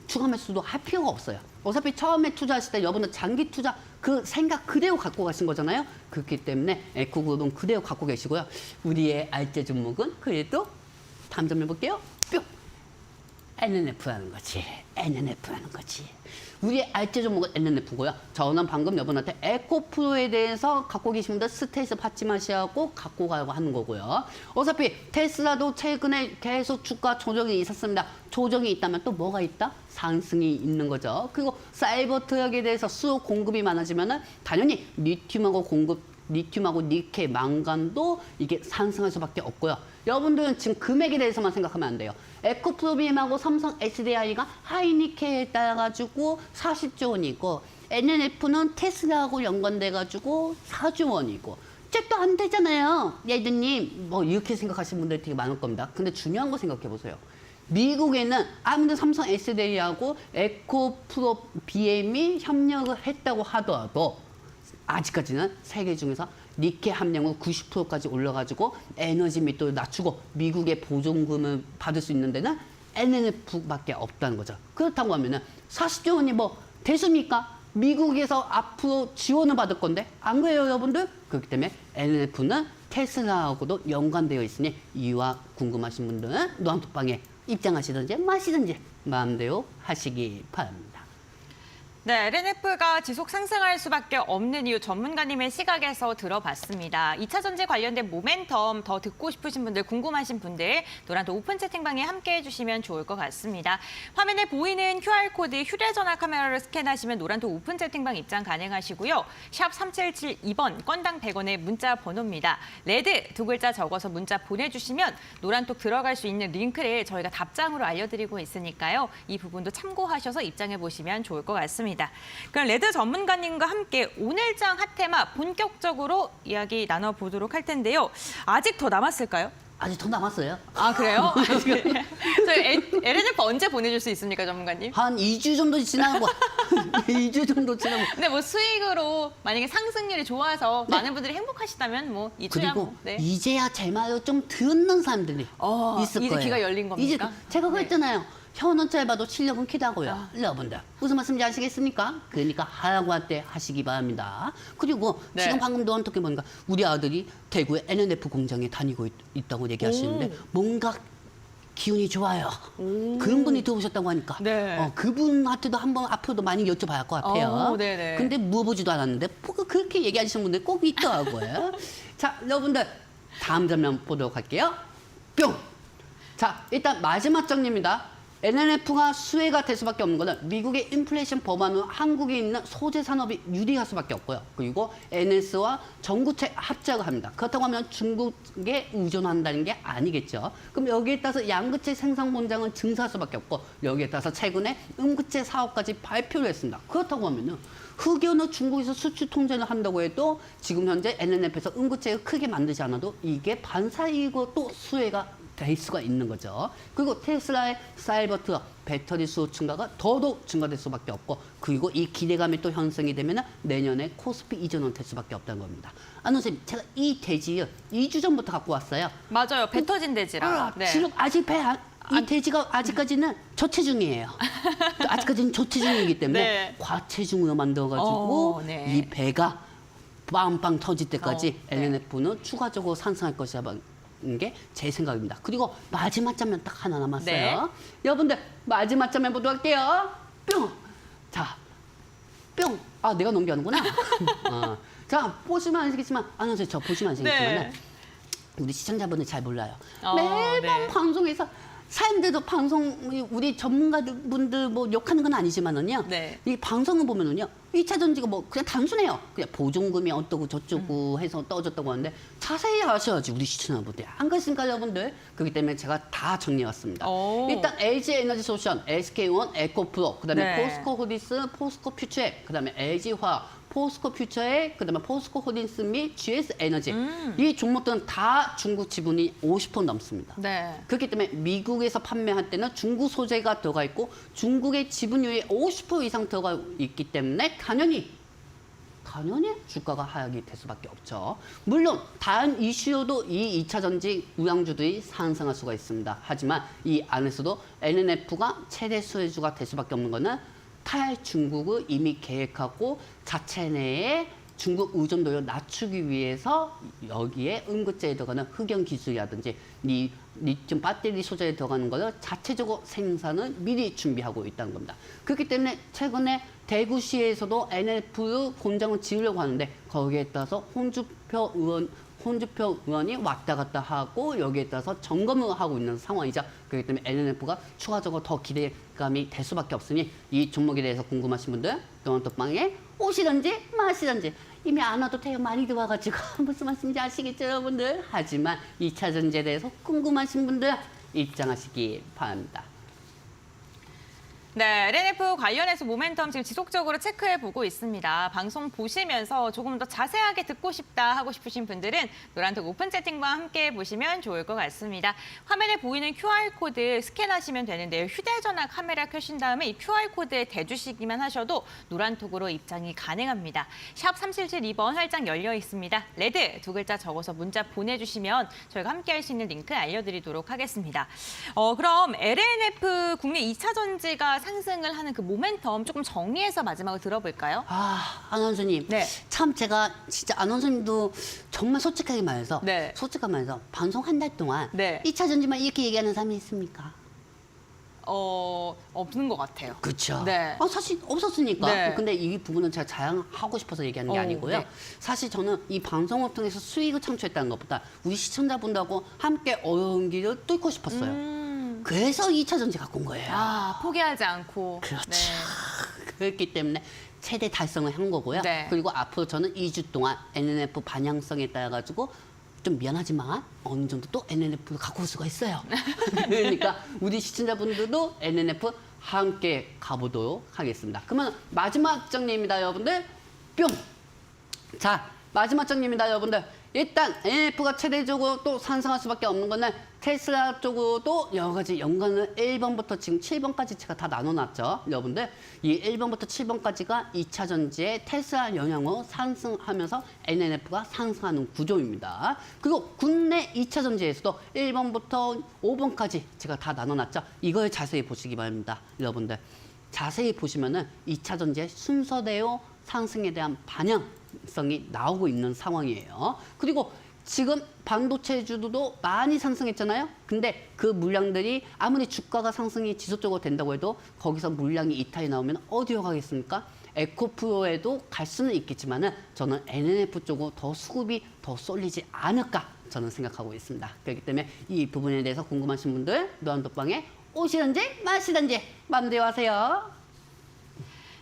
추가 매수도 할 필요가 없어요. 어차피 처음에 투자하실 때 여러분들 장기 투자 그 생각 그대로 갖고 가신 거잖아요. 그렇기 때문에 에코그룹은 그대로 갖고 계시고요. 우리의 알짜 종목은 그래도 당첨해 볼게요. 뿅! NNF라는 거지. NNF라는 거지. 우리의 알짜 종목은 NNF고요. 저는 방금 여러분한테 에코프로에 대해서 갖고 계신 분들 스트레스 받지 마시고 갖고 가려고 하는 거고요. 어차피 테슬라도 최근에 계속 주가 조정이 있었습니다. 조정이 있다면 또 뭐가 있다? 상승이 있는 거죠. 그리고 사이버 트럭에 대해서 수요 공급이 많아지면은 당연히 리튬하고 니켈, 망간도 이게 상승할 수밖에 없고요. 여러분들은 지금 금액에 대해서만 생각하면 안 돼요. 에코프로비엠하고 삼성 SDI가 하이니켈에 따라가지고 40조 원이고 NNF는 테슬라하고 연관돼가지고 4조 원이고 쟤도 안 되잖아요. 예드님 뭐 이렇게 생각하시는 분들이 되게 많을 겁니다. 근데 중요한 거 생각해 보세요. 미국에는 아무리 삼성 SDI하고 에코프로비엠이 협력을 했다고 하더라도 아직까지는 세계 중에서 니켈 함량은 90%까지 올라가지고 에너지 밋도를 낮추고 미국의 보존금을 받을 수 있는 데는 NNF밖에 없다는 거죠. 그렇다고 하면은 40조 원이 뭐 대수입니까? 미국에서 앞으로 지원을 받을 건데 안 그래요, 여러분들? 그렇기 때문에 NNF는 테슬라하고도 연관되어 있으니 이유와 궁금하신 분들은 노안톡방에 입장하시든지 마시든지 마음대로 하시기 바랍니다. 네, LNF가 지속 상승할 수밖에 없는 이유 전문가님의 시각에서 들어봤습니다. 2차 전지 관련된 모멘텀 더 듣고 싶으신 분들, 궁금하신 분들 노란톡 오픈 채팅방에 함께해 주시면 좋을 것 같습니다. 화면에 보이는 QR코드 휴대전화 카메라를 스캔하시면 노란톡 오픈 채팅방 입장 가능하시고요. 샵 3772번 건당 100원의 문자 번호입니다. 레드 두 글자 적어서 문자 보내주시면 노란톡 들어갈 수 있는 링크를 저희가 답장으로 알려드리고 있으니까요. 이 부분도 참고하셔서 입장해 보시면 좋을 것 같습니다. 그럼 레드 전문가님과 함께 오늘장 핫테마 본격적으로 이야기 나눠보도록 할 텐데요. 아직 더 남았을까요? 아직 더 남았어요. 아, 그래요? 저희 LNF 언제 보내줄 수 있습니까, 전문가님? 한 2주 정도 지나고 2주 정도 지나고 근데 뭐 수익으로 만약에 상승률이 좋아서 많은 분들이 행복하시다면 뭐 2주야 그리고 뭐. 네. 이제야 제 말을 좀 듣는 사람들이 있을 이제 거예요. 귀가 열린 겁니까? 이제 제가 그랬잖아요. 혀는 짧아도 실력은 크다고요. 여러분들 무슨 말씀인지 아시겠습니까? 그러니까 하라고 할 때 하시기 바랍니다. 그리고 네. 지금 방금도 어떻게 보니까 우리 아들이 대구에 NNF 공장에 다니고 있다고 얘기하시는데 뭔가 기운이 좋아요. 그런 분이 들어오셨다고 하니까 네. 그분한테도 한번 앞으로도 많이 여쭤봐야 할 것 같아요. 네네. 근데 물어보지도 않았는데 그렇게 얘기하시는 분들이 꼭 있더라고요. 자, 여러분들 다음 장면 보도록 할게요. 뿅! 자, 일단 마지막 장면입니다. NNF가 수혜가 될 수밖에 없는 것은 미국의 인플레이션 법안으로 한국에 있는 소재 산업이 유리할 수밖에 없고요. 그리고 NS와 전구체 합작을 합니다. 그렇다고 하면 중국에 의존한다는 게 아니겠죠. 그럼 여기에 따라서 양극재 생산 공장은 증사할 수밖에 없고 여기에 따라서 최근에 음극재 사업까지 발표를 했습니다. 그렇다고 하면은 흑연을 중국에서 수출 통제를 한다고 해도 지금 현재 NNF에서 음극재를 크게 만들지 않아도 이게 반사이익으로 또 수혜가 될 수가 있는 거죠. 그리고 테슬라의 사이버 트럭 배터리 수요 증가가 더더욱 증가될 수밖에 없고 그리고 이 기대감이 또 형성이 되면 내년에 코스피 이전은 될 수밖에 없다는 겁니다. 안 선생님, 제가 이 돼지를 2주 전부터 갖고 왔어요. 맞아요. 배 터진 돼지라. 네. 지금 아직 이 돼지가 아직까지는 저체중이에요. 아직까지는 저체중이기 때문에 네. 과체중으로 만들어가지고 네. 이 배가 빵빵 터질 때까지 네. NNF는 추가적으로 상승할 것이라 게 제 생각입니다. 그리고 마지막 장면 딱 하나 남았어요. 네. 여러분들 마지막 장면 보도록 할게요. 뿅! 자, 뿅! 아, 내가 넘겨하는구나. 자, 보시면 아시겠지만 선생님, 저 보시면 아시겠지만 네. 우리 시청자분들 잘 몰라요. 네. 매번 방송에서 사람들도 방송 우리 전문가분들 뭐 욕하는 건 아니지만은요. 네. 이 방송을 보면은요. 2차 전지가 뭐 그냥 단순해요. 그냥 보존금이 어떠고 저쩌고 해서 떠졌다고 하는데 자세히 아셔야지 우리 시청자분들. 안 그렇습니까, 여러분들? 그렇기 때문에 제가 다 정리해왔습니다. 일단 LG 에너지 솔루션, SK온, 에코프로, 그다음에 네. 포스코 홀딩스, 포스코 퓨처액, 그다음에 LG화학, 포스코 퓨처액, 그다음에 포스코 홀딩스 및 GS 에너지. 이 종목들은 다 중국 지분이 50% 넘습니다. 네. 그렇기 때문에 미국에서 판매할 때는 중국 소재가 들어가 있고 중국의 지분율이 50% 이상 들어가 있기 때문에 당연히 주가가 하락이 될 수밖에 없죠. 물론 다른 이슈로도 이 2차 전지 우량주들이 상승할 수가 있습니다. 하지만 이 안에서도 NNF가 최대 수혜주가 될 수밖에 없는 거는 탈중국을 이미 계획하고 자체 내에 중국 의존도를 낮추기 위해서 여기에 응급제에 들어가는 흑연 기술이라든지 리튬 배터리 소재에 들어가는 것을 자체적으로 생산을 미리 준비하고 있다는 겁니다. 그렇기 때문에 최근에 대구시에서도 NF 공장을 지으려고 하는데 거기에 따라서 홍준표 의원이 왔다 갔다 하고 여기에 따라서 점검을 하고 있는 상황이죠. 그렇기 때문에 NF가 추가적으로 더 기대감이 될 수밖에 없으니 이 종목에 대해서 궁금하신 분들 노란톡방에 오시던지 마시던지 이미 안 와도 돼요. 많이 들어와가지고 무슨 말씀인지 아시겠죠 여러분들. 하지만 2차 전지에 대해서 궁금하신 분들 입장하시기 바랍니다. 네, LNF 관련해서 모멘텀 지금 지속적으로 체크해보고 있습니다. 방송 보시면서 조금 더 자세하게 듣고 싶다 하고 싶으신 분들은 노란톡 오픈 채팅방 함께 보시면 좋을 것 같습니다. 화면에 보이는 QR코드 스캔하시면 되는데요. 휴대전화 카메라 켜신 다음에 이 QR코드에 대주시기만 하셔도 노란톡으로 입장이 가능합니다. 샵 3772번 활짝 열려 있습니다. 레드 두 글자 적어서 문자 보내주시면 저희가 함께 할 수 있는 링크 알려드리도록 하겠습니다. 그럼 LNF 국내 2차 전지가 상승을 하는 그 모멘텀 조금 정리해서 마지막으로 들어볼까요? 안원수님. 네. 참 제가 진짜 안원수님도 정말 솔직하게 말해서 네. 솔직하게 말해서 방송 한 달 동안 네. 2차 전지만 이렇게 얘기하는 사람이 있습니까? 없는 것 같아요. 그렇죠. 네. 사실 없었으니까. 네. 근데 이 부분은 제가 자랑하고 싶어서 얘기하는 게 아니고요. 네. 사실 저는 이 방송을 통해서 수익을 창출했다는 것보다 우리 시청자분들하고 함께 어려운 길을 뚫고 싶었어요. 그래서 2차 전지 갖고 온 거예요. 포기하지 않고. 그렇죠. 네. 그렇기 때문에 최대 달성을 한 거고요. 네. 그리고 앞으로 저는 2주 동안 NNF 반향성에 따라 가지고 좀 미안하지만 어느 정도 또 NNF를 갖고 올 수가 있어요. 그러니까 우리 시청자분들도 NNF 함께 가보도록 하겠습니다. 그러면 마지막 정리입니다, 여러분들. 뿅! 자, 마지막 정리입니다, 여러분들. 일단 NF가 최대적으로 또 상승할 수밖에 없는 거는 테슬라 쪽으로도 여러 가지 연관을 1번부터 지금 7번까지 제가 다 나눠놨죠. 여러분들 이 1번부터 7번까지가 2차 전지의 테슬라 영향으로 상승하면서 NNF가 상승하는 구조입니다. 그리고 국내 2차 전지에서도 1번부터 5번까지 제가 다 나눠놨죠. 이걸 자세히 보시기 바랍니다. 여러분들 자세히 보시면은 2차 전지의 순서대로 상승에 대한 반영성이 나오고 있는 상황이에요. 그리고 지금 반도체주도 많이 상승했잖아요. 근데 그 물량들이 아무리 주가가 상승이 지속적으로 된다고 해도 거기서 물량이 이탈이 나오면 어디로 가겠습니까? 에코프로에도 갈 수는 있겠지만은 저는 NNF 쪽으로 더 수급이 더 쏠리지 않을까 저는 생각하고 있습니다. 그렇기 때문에 이 부분에 대해서 궁금하신 분들 노란톡방에 오시든지 마시든지 마음대로 하세요.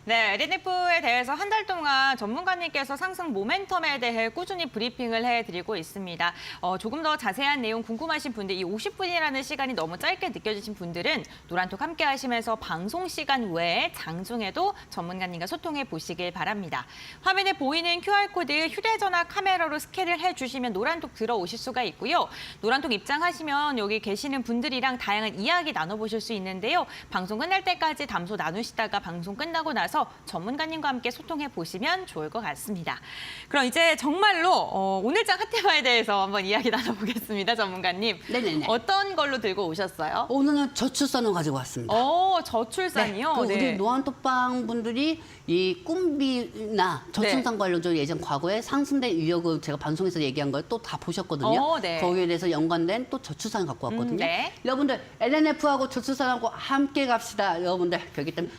네, LNF에 대해서 한 달 동안 전문가님께서 상승 모멘텀에 대해 꾸준히 브리핑을 해드리고 있습니다. 조금 더 자세한 내용 궁금하신 분들, 이 50분이라는 시간이 너무 짧게 느껴지신 분들은 노란톡 함께 하시면서 방송 시간 외에 장중에도 전문가님과 소통해 보시길 바랍니다. 화면에 보이는 QR코드 휴대전화 카메라로 스캔을 해주시면 노란톡 들어오실 수가 있고요. 노란톡 입장하시면 여기 계시는 분들이랑 다양한 이야기 나눠보실 수 있는데요. 방송 끝날 때까지 담소 나누시다가 방송 끝나고 나서 전문가님과 함께 소통해 보시면 좋을 것 같습니다. 그럼 이제 정말로 오늘장 핫템화에 대해서 한번 이야기 나눠보겠습니다, 전문가님. 네네네. 어떤 걸로 들고 오셨어요? 오늘은 저출산을 가지고 왔습니다. 저출산이요? 네. 우리 노안톡방 분들이 이 꿈비나 저출산 관련적으로 예전 과거에 상승된 위력을 제가 방송에서 얘기한 걸 또 다 보셨거든요. 네. 거기에 대해서 연관된 또 저출산을 갖고 왔거든요. 네. 여러분들 LNF하고 저출산하고 함께 갑시다. 여러분들 그렇기 때문에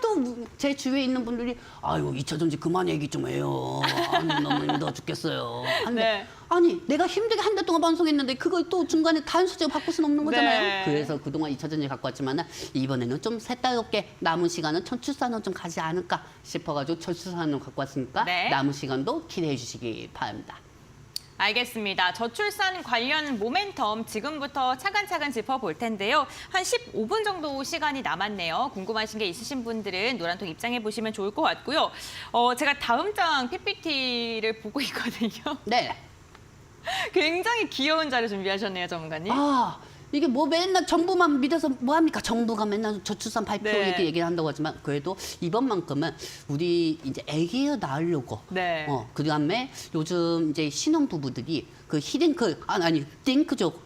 또 제 주위에 있는 분들이 아유 2차 전지 그만 얘기 좀 해요. 아니, 너무 힘들어 죽겠어요. 네. 아니 내가 힘들게 한 달 동안 방송했는데 그걸 또 중간에 다른 소재로 바꿀 수는 없는 거잖아요. 네. 그래서 그동안 2차 전지 갖고 왔지만 이번에는 좀 색다르게 남은 시간은 저출산으로 좀 가지 않을까 싶어가지고 저출산으로 갖고 왔으니까 네. 남은 시간도 기대해 주시기 바랍니다. 알겠습니다. 저출산 관련 모멘텀 지금부터 차근차근 짚어볼 텐데요. 한 15분 정도 시간이 남았네요. 궁금하신 게 있으신 분들은 노란톡 입장해 보시면 좋을 것 같고요. 제가 다음 장 PPT를 보고 있거든요. 네. 굉장히 귀여운 자료 준비하셨네요, 전문가님. 이게 뭐 맨날 정부만 믿어서 뭐합니까? 정부가 맨날 저출산 발표 네. 이렇게 얘기를 한다고 하지만 그래도 이번만큼은 우리 이제 아기를 낳으려고 네. 그다음에 요즘 이제 신혼 부부들이 그 히딩크 딩크족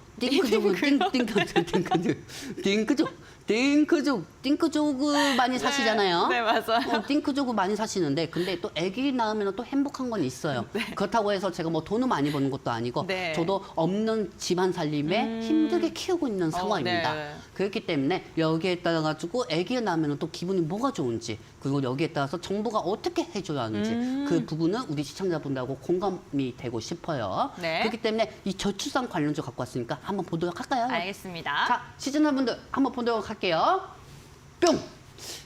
띵크조그 많이 사시잖아요. 네, 맞아요. 띵크조그 많이 사시는데 근데 또 아기 낳으면 또 행복한 건 있어요. 그렇다고 해서 제가 뭐 돈을 많이 버는 것도 아니고 네. 저도 없는 집안 살림에 힘들게 키우고 있는 상황입니다. 네. 그렇기 때문에 여기에 따라 가지고 아기가 낳으면 또 기분이 뭐가 좋은지 그리고 여기에 따라서 정부가 어떻게 해줘야 하는지 그 부분은 우리 시청자분들하고 공감이 되고 싶어요. 네. 그렇기 때문에 이 저출산 관련주 갖고 왔으니까 한번 보도록 할까요? 알겠습니다. 자, 시청자분들 한번 보도록 할게요. 뿅!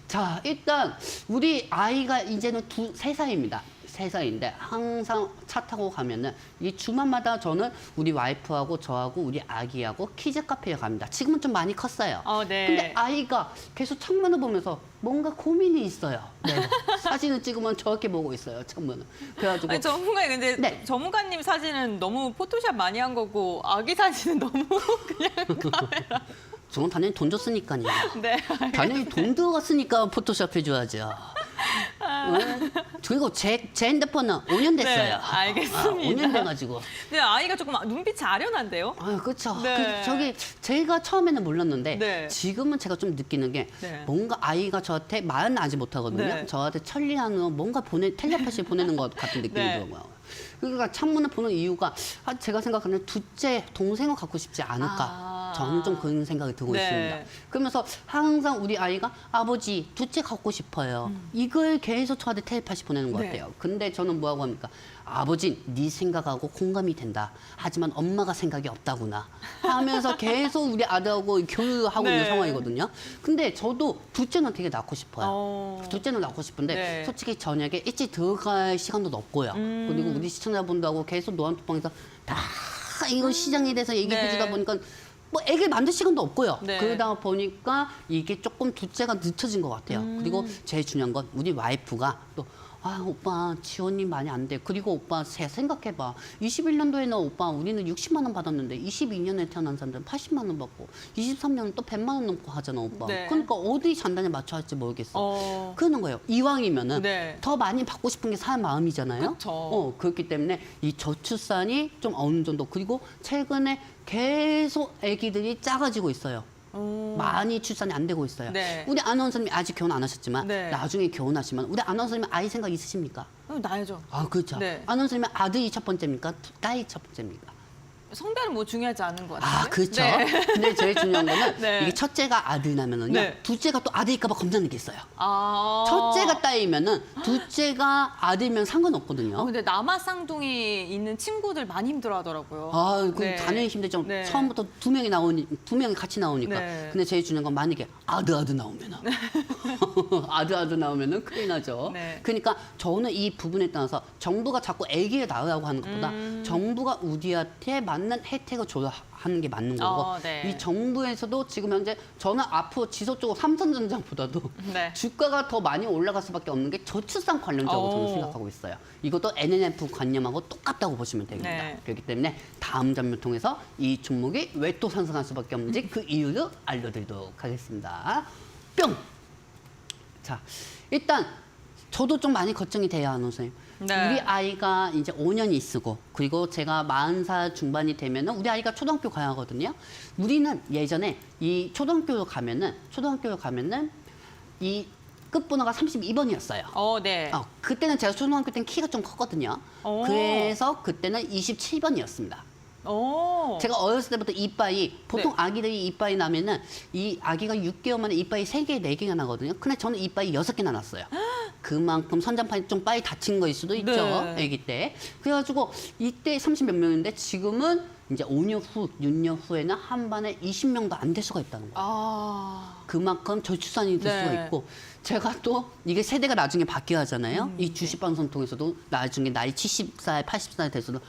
자, 일단 우리 아이가 이제는 3살입니다. 3살인데 항상 차 타고 가면은 이 주말마다 저는 우리 와이프하고 저하고 우리 아기하고 키즈 카페에 갑니다. 지금은 좀 많이 컸어요. 네. 근데 아이가 계속 창문을 보면서 뭔가 고민이 있어요. 네. 사진을 찍으면 저렇게 보고 있어요, 창문을. 그래가지고 아니, 전문가님 근데 네. 전문가님 사진은 너무 포토샵 많이 한 거고 아기 사진은 너무 그냥 카메라. 저는 당연히 돈 줬으니까요. 네. 당연히 돈 들어갔으니까 포토샵 해줘야죠. 그리고 제 핸드폰은 5년 됐어요. 네, 알겠습니다. 5년 돼가지고. 근데 아이가 조금 눈빛이 아련한데요? 그렇죠. 네. 저기 제가 처음에는 몰랐는데 네. 지금은 제가 좀 느끼는 게 네. 뭔가 아이가 저한테 말은 아직 못하거든요. 네. 저한테 천리안으로 뭔가 텔레파시 보내는 것 같은 느낌이 네. 들어요. 그러니까 창문을 보는 이유가 제가 생각하는 둘째 동생을 갖고 싶지 않을까. 저는 좀 그런 생각이 들고 네. 있습니다. 그러면서 항상 우리 아이가 아버지 둘째 갖고 싶어요. 이걸 계속 저한테 텔레파시 보내는 것 네. 같아요. 근데 저는 뭐하고 합니까? 아버지 네 생각하고 공감이 된다. 하지만 엄마가 생각이 없다구나. 하면서 계속 우리 아들하고 교류하고 네. 있는 상황이거든요. 근데 저도 둘째는 되게 낳고 싶어요. 둘째는 낳고 싶은데 네. 솔직히 저녁에 일찍 들어갈 시간도 없고요. 그리고 우리 시청자분들하고 계속 노안톡방에서 다 이거 시장에 대해서 얘기해 네. 주다 보니까 뭐 애를 만들 시간도 없고요. 네. 그러다 보니까 이게 조금 둘째가 늦춰진 것 같아요. 그리고 제일 중요한 건 우리 와이프가 또 오빠 지원이 많이 안 돼. 그리고 오빠 생각해봐. 21년도에는 오빠 우리는 60만 원 받았는데 22년에 태어난 사람들은 80만 원 받고 23년은 또 100만 원 넘고 하잖아, 오빠. 네. 그러니까 어디 잔단에 맞춰 할지 모르겠어. 그러는 거예요. 이왕이면은 네. 더 많이 받고 싶은 게 사람 마음이잖아요. 그쵸. 그렇기 때문에 이 저출산이 좀 어느 정도 그리고 최근에 계속 아기들이 작아지고 있어요. 많이 출산이 안 되고 있어요. 네. 우리 아나운서님이 아직 결혼 안 하셨지만 네. 나중에 결혼하시면 우리 아나운서님 아이 생각 있으십니까? 나야죠. 그렇죠. 네. 아나운서님은 아들이 첫 번째입니까? 딸이 첫 번째입니까? 성별은 뭐 중요하지 않은 것 같아요. 그렇죠. 네. 근데 제일 중요한 거는 네. 이게 첫째가 아들 나면은요. 네. 둘째가 또 아들일까봐 겁나는 게 있어요. 아. 첫째가 딸이면은 둘째가 아들이면 상관없거든요. 근데 남아쌍둥이 있는 친구들 많이 힘들어하더라고요. 그럼 네. 당연히 힘들죠. 네. 처음부터 두 명이 같이 나오니까. 네. 근데 제일 중요한 건 만약에 아들 나오면은 아들 나오면은 큰일 나죠. 네. 그러니까 저는 이 부분에 따라서 정부가 자꾸 아기를 낳으라고 하는 것보다 정부가 우리한테 맞는 혜택을 줘야 하는 게 맞는 거고 네. 이 정부에서도 지금 현재 저는 앞으로 지속적으로 삼성전자보다도 네. 주가가 더 많이 올라갈 수밖에 없는 게 저출산 관련주라고 저는 생각하고 있어요. 이것도 NNF 관념하고 똑같다고 보시면 됩니다. 네. 그렇기 때문에 다음 장면 통해서 이 종목이 왜 또 상승할 수밖에 없는지 그 이유를 알려드리도록 하겠습니다. 뿅! 자, 일단 저도 좀 많이 걱정이 돼요, 아나운서님. 네. 우리 아이가 이제 5년이 있고 그리고 제가 40살 중반이 되면은 우리 아이가 초등학교 가야 하거든요. 우리는 예전에 이 초등학교로 가면은 이 끝번호가 32번이었어요. 네. 그때는 제가 초등학교 때는 키가 좀 컸거든요. 오. 그래서 그때는 27번이었습니다. 제가 어렸을 때부터 이빠이 보통 네. 아기들이 이빠이 나면은 이 아기가 6개월 만에 이빠이 3개, 4개가 나거든요. 근데 저는 이빠이 6개나 났어요. 그만큼 선장판이 좀 빠이 다친 거일 수도 있죠. 네. 아기 때. 그래가지고 이때 30몇 명인데 지금은 이제 5년 후, 6년 후에는 한 반에 20명도 안 될 수가 있다는 거예요. 그만큼 저출산이 될 네. 수가 있고 제가 또 이게 세대가 나중에 바뀌어야 하잖아요. 이 주식방송 통해서도 나중에 나이 70살, 80살 돼서도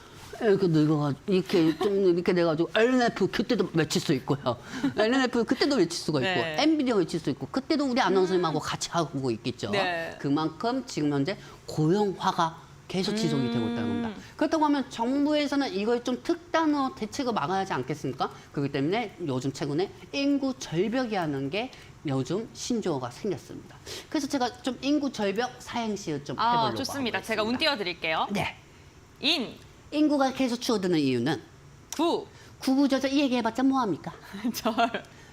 이렇게 늙어가지고 이렇게 좀 이렇게 돼가지고 LNF 그때도 외칠 수 있고요. LNF 그때도 외칠 수가 있고 네. 엔비디아 외칠 수 있고 그때도 우리 아나운서님하고 같이 하고 있겠죠. 네. 그만큼 지금 현재 고령화가 계속 지속이 되고 있다는 겁니다. 그렇다고 하면 정부에서는 이걸 좀 특단으로 대책을 막아야 하지 않겠습니까? 그렇기 때문에 요즘 최근에 인구 절벽이라는 게 요즘 신조어가 생겼습니다. 그래서 제가 좀 인구 절벽 사행시를 좀 해보려고 좋습니다. 하고 제가 운 있습니다. 띄워드릴게요. 네. 인구가 계속 줄어드는 이유는 구, 구구절절 이 얘기해봤자 뭐합니까? 절,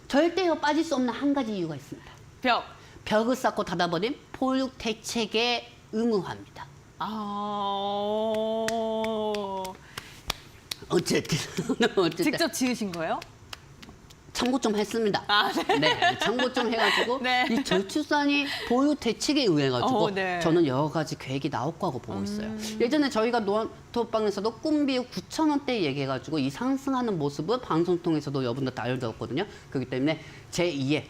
절대로 빠질 수 없는 한 가지 이유가 있습니다. 벽. 벽을 쌓고 닫아버린 보육 대책의 의무화입니다. 어쨌든 직접 지으신 거예요? 참고 좀 했습니다. 네, 참고 좀 해가지고 네. 이 저출산이 보육 대책에 의해가지고 네. 저는 여러 가지 계획이 나올 거라고 보고 있어요. 예전에 저희가 노안토방에서도 꿈비육 9,000원대 얘기해가지고 이 상승하는 모습을 방송 통해서도 여러분들 알려드렸거든요. 그렇기 때문에 제2의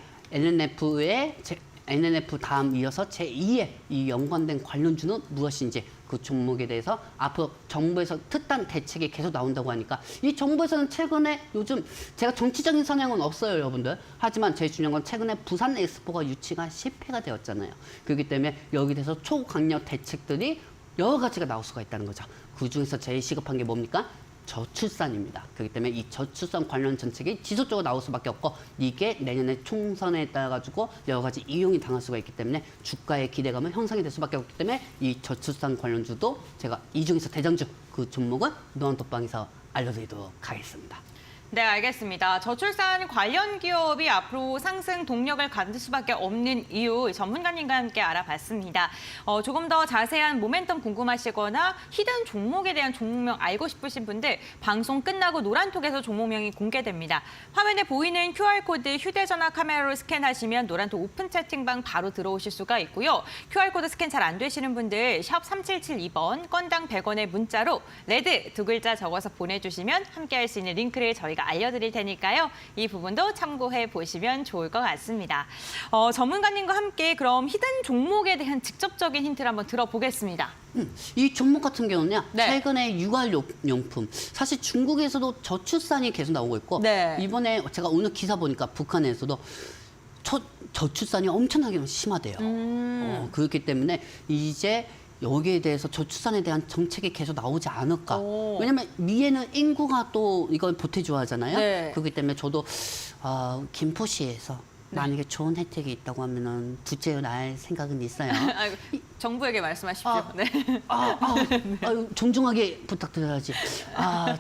NNF 다음 이어서 제2의 이 연관된 관련주는 무엇인지 그 종목에 대해서 앞으로 정부에서 특단 대책이 계속 나온다고 하니까 이 정부에서는 최근에 요즘 제가 정치적인 성향은 없어요, 여러분들. 하지만 제일 중요한 건 최근에 부산 엑스포가 유치가 실패가 되었잖아요. 그렇기 때문에 여기 대해서 초강력 대책들이 여러 가지가 나올 수가 있다는 거죠. 그중에서 제일 시급한 게 뭡니까? 저출산입니다. 그렇기 때문에 이 저출산 관련 정책이 지속적으로 나올 수밖에 없고 이게 내년에 총선에 따라 가지고 여러 가지 이용이 당할 수가 있기 때문에 주가의 기대감은 형성이 될 수밖에 없기 때문에 이 저출산 관련주도 제가 이 중에서 대장주 그 종목은 노안톡방에서 알려드리도록 하겠습니다. 네, 알겠습니다. 저출산 관련 기업이 앞으로 상승 동력을 가질 수밖에 없는 이유 전문가님과 함께 알아봤습니다. 조금 더 자세한 모멘텀 궁금하시거나 히든 종목에 대한 종목명 알고 싶으신 분들 방송 끝나고 노란톡에서 종목명이 공개됩니다. 화면에 보이는 QR코드 휴대전화 카메라로 스캔하시면 노란톡 오픈 채팅방 바로 들어오실 수가 있고요. QR코드 스캔 잘 안 되시는 분들 샵 3772번 건당 100원의 문자로 레드 두 글자 적어서 보내주시면 함께할 수 있는 링크를 저희가 알려드릴 테니까요. 이 부분도 참고해 보시면 좋을 것 같습니다. 전문가님과 함께 그럼 히든 종목에 대한 직접적인 힌트를 한번 들어보겠습니다. 이 종목 같은 경우는요. 네. 최근에 육아용품. 사실 중국에서도 저출산이 계속 나오고 있고 네. 이번에 제가 오늘 기사 보니까 북한에서도 저출산이 엄청나게 심하대요. 그렇기 때문에 이제 여기에 대해서 저출산에 대한 정책이 계속 나오지 않을까. 왜냐면 미에는 인구가 또 이걸 보태줘야 하잖아요. 네. 그렇기 때문에 저도 김포시에서 만약에 좋은 혜택이 있다고 하면은 둘째로 날 생각은 있어요. 아이고, 정부에게 말씀하십시오. 네. 아유, 존중하게 부탁드려야지.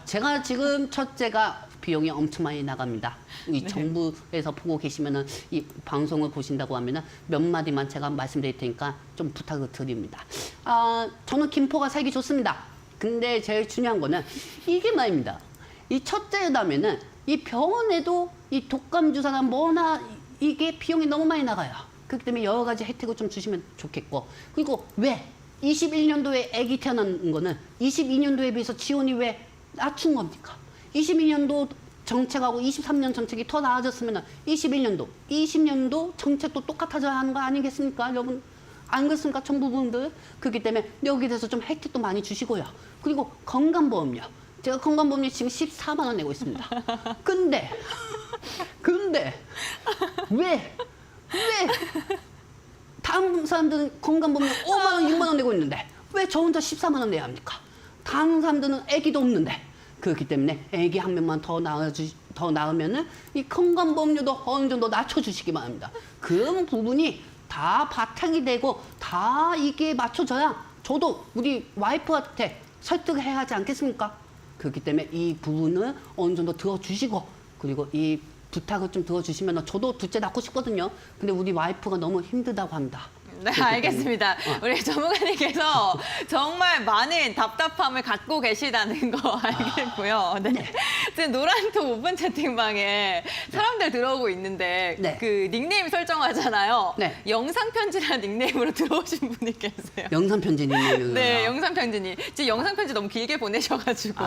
제가 지금 첫째가 비용이 엄청 많이 나갑니다. 이 정부에서 보고 계시면은 이 방송을 보신다고 하면은 몇 마디만 제가 말씀드릴 테니까 좀 부탁을 드립니다. 저는 김포가 살기 좋습니다. 근데 제일 중요한 거는 이게 말입니다. 이 첫째라면은 이 병원에도 이 독감 주사나 뭐나 이게 비용이 너무 많이 나가요. 그렇기 때문에 여러 가지 혜택을 좀 주시면 좋겠고. 그리고 왜 21년도에 아기 태어난 거는 22년도에 비해서 지원이 왜 낮춘 겁니까? 22년도 정책하고 23년 정책이 더 나아졌으면 21년도, 20년도 정책도 똑같아져야 하는 거 아니겠습니까, 여러분? 안 그렇습니까, 정부분들? 그렇기 때문에 여기에 대해서 좀 혜택도 많이 주시고요. 그리고 건강보험료. 제가 건강보험료 지금 14만 원 내고 있습니다. 근데 왜 다른 사람들은 건강보험료 5만 원, 6만 원 내고 있는데 왜 저 혼자 14만 원 내야 합니까? 다른 사람들은 아기도 없는데. 그렇기 때문에 아기 한 명만 더 낳으면은 이 건강보험료도 어느 정도 낮춰주시기 바랍니다. 그런 부분이 다 바탕이 되고 다 이게 맞춰져야 저도 우리 와이프한테 설득해야 하지 않겠습니까? 그렇기 때문에 이 부분을 어느 정도 들어주시고 그리고 이 부탁을 좀 들어주시면 저도 둘째 낳고 싶거든요. 근데 우리 와이프가 너무 힘들다고 합니다. 네, 알겠습니다. 우리 전문가님께서 정말 많은 답답함을 갖고 계시다는 거 알겠고요. 네. 지금 노란톡 오픈 채팅방에 사람들 들어오고 있는데 네. 그 닉네임 설정하잖아요. 네. 영상 편지라는 닉네임으로 들어오신 분이 계세요. 영상 편지님. 네, 영상 편지님. 지금 영상 편지 너무 길게 보내셔가지고.